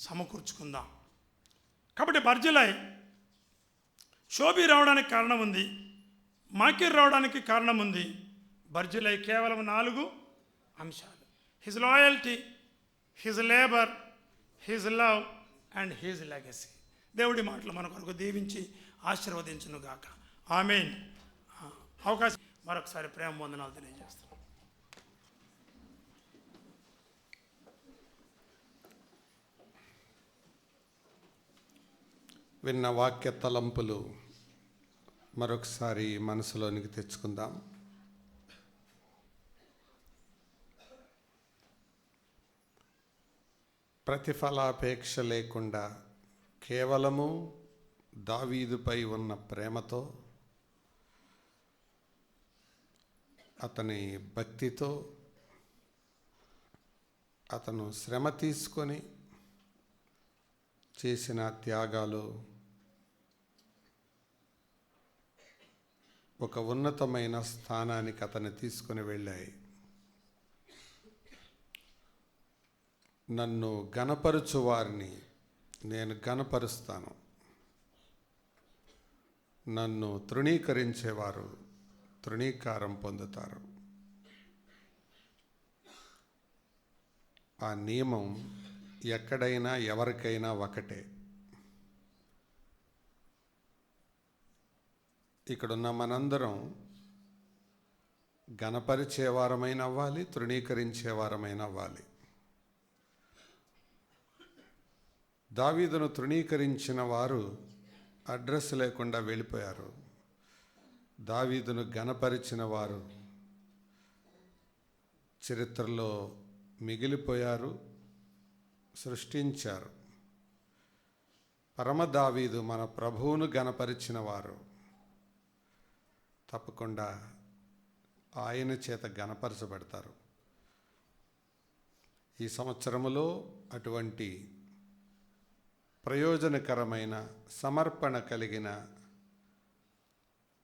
సమకూర్చుకుందాం. కాబట్టి బర్జిలై షోబి రావడానికి కారణం ఉంది, మాకీర్ రావడానికి కారణం ఉంది. బర్జిలై కేవలం 4 అంశాలు: his loyalty, his labour, his love and his legacy. దేవుడి మాటలు మన కొరకు దీవించి ఆశీర్వదించును గాక. ఆమేన్. అవకాశం మరొకసారి ప్రేమ వందనాలు తెలియజేస్తాను. విన్న వాక్య తలంపులు మరొకసారి మనసులోనికి తెచ్చుకుందాం. ప్రతిఫలాపేక్ష లేకుండా కేవలము దావీదుపై ఉన్న ప్రేమతో, అతని భక్తితో, అతను శ్రమ తీసుకొని చేసిన త్యాగాలు ఒక ఉన్నతమైన స్థానానికి అతన్ని తీసుకుని వెళ్ళాయి. నన్ను గణపరుచు వారిని నేను గణపరుస్తాను, నన్ను తృణీకరించేవారు తృణీకారం పొందుతారు. ఆ నియమం ఎక్కడైనా ఎవరికైనా ఒకటే. ఇక్కడున్న మనందరం గణపరిచేవారమైన అవ్వాలి, తృణీకరించేవారమైన అవ్వాలి. దావీదును తృణీకరించిన వారు అడ్రస్ లేకుండా వెళ్ళిపోయారు. దావీదును గణపరిచిన వారు చరిత్రలో మిగిలిపోయారు, సృష్టించారు. పరమ దావీదు మన ప్రభువును గణపరిచిన వారు తప్పకుండా ఆయన చేత గణపరచబడతారు. ఈ సంవత్సరములో అటువంటి ప్రయోజనకరమైన సమర్పణ కలిగిన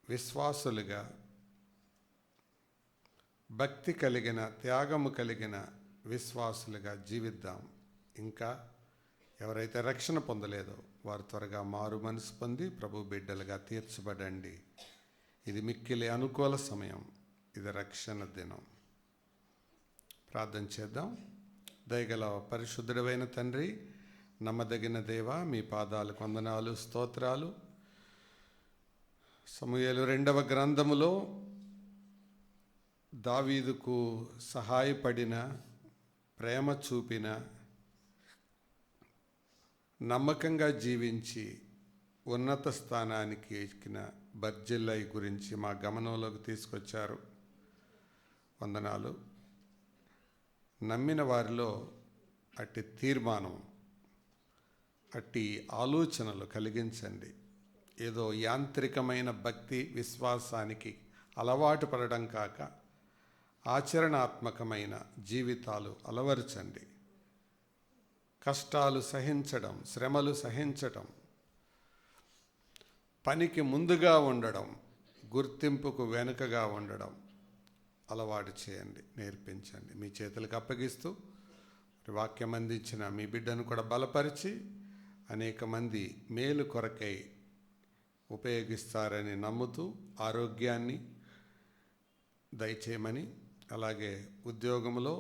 విశ్వాసులుగా, భక్తి కలిగిన, త్యాగము కలిగిన విశ్వాసులుగా జీవిద్దాం. ఇంకా ఎవరైతే రక్షణ పొందలేదో వారు త్వరగా మారు మనసు పొంది ప్రభు బిడ్డలుగా తీర్చబడండి. ఇది మిక్కిలి అనుకూల సమయం, ఇది రక్షణ దినం. ప్రార్థన చేద్దాం. దయగల పరిశుద్ధుడైన తండ్రి, నమ్మదగిన దేవ, మీ పాదాలకు వందనాలు, స్తోత్రాలు. సమూయేలు 2వ గ్రంథములో దావీదుకు సహాయపడిన, ప్రేమ చూపిన, నమ్మకంగా జీవించి ఉన్నత స్థానానికి ఎక్కిన బర్జిల్లై గురించి మా గమనంలోకి తీసుకొచ్చారు. వందనాలు. నమ్మిన వారిలో అట్టి తీర్మానం, అట్టి ఆలోచనలు కలిగించండి. ఏదో యాంత్రికమైన భక్తి విశ్వాసానికి అలవాటు పడడం కాక ఆచరణాత్మకమైన జీవితాలు అలవరచండి. కష్టాలు సహించడం, శ్రమలు సహించడం, పనికి ముందుగా ఉండడం, గుర్తింపుకు వెనుకగా ఉండడం అలవాటు చేయండి, నేర్పించండి. మీ చేతులకు అప్పగిస్తూ వాక్యం అందించిన మీ బిడ్డను కూడా బలపరిచి అనేక మంది మేలు కొరకై ఉపయోగిస్తారని నమ్ముతూ ఆరోగ్యాన్ని దయచేయమని, అలాగే ఉద్యోగములో,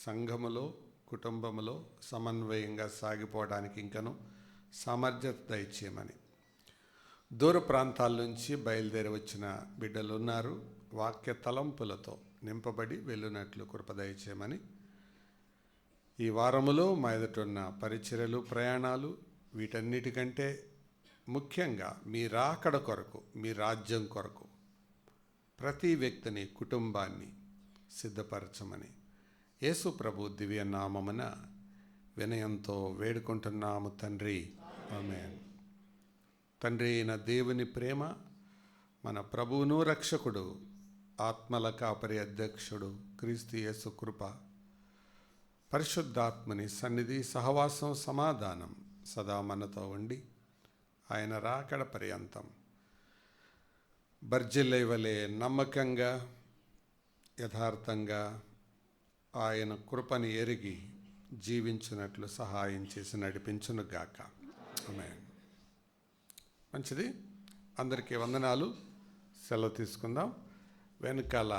సంఘములో, కుటుంబములో సమన్వయంగా సాగిపోవడానికి ఇంకను సామర్థ్యత దయచేయమని, దూర ప్రాంతాల నుంచి బయలుదేరి వచ్చిన బిడ్డలు ఉన్నారు, వాక్య తలంపులతో నింపబడి వెళ్ళినట్లు కృప దయచేయమని, ఈ వారములో మా ఎదుటున్న పరిచర్యలు, ప్రయాణాలు, వీటన్నిటికంటే ముఖ్యంగా మీ రాకడ కొరకు, మీ రాజ్యం కొరకు ప్రతి వ్యక్తిని, కుటుంబాన్ని సిద్ధపరచమని యేసు ప్రభు దివ్య నామమున వినయంతో వేడుకుంటున్నాము తండ్రి. ఆమేన్. తండ్రి అయిన దేవుని ప్రేమ, మన ప్రభువును రక్షకుడు, ఆత్మల కాపరి అధ్యక్షుడు క్రీస్తు యేసు కృప, పరిశుద్ధాత్మని సన్నిధి, సహవాసం, సమాధానం సదా మనతో ఉండి ఆయన రాకడ పర్యంతం బర్జిల్లై వలె నమ్మకంగా, యథార్థంగా ఆయన కృపని ఎరిగి జీవించినట్లు సహాయం చేసి నడిపించునుగాక. ఆమేన్. మంచిది. అందరికీ వందనాలు. సెలవు తీసుకుందాం. వెనకాల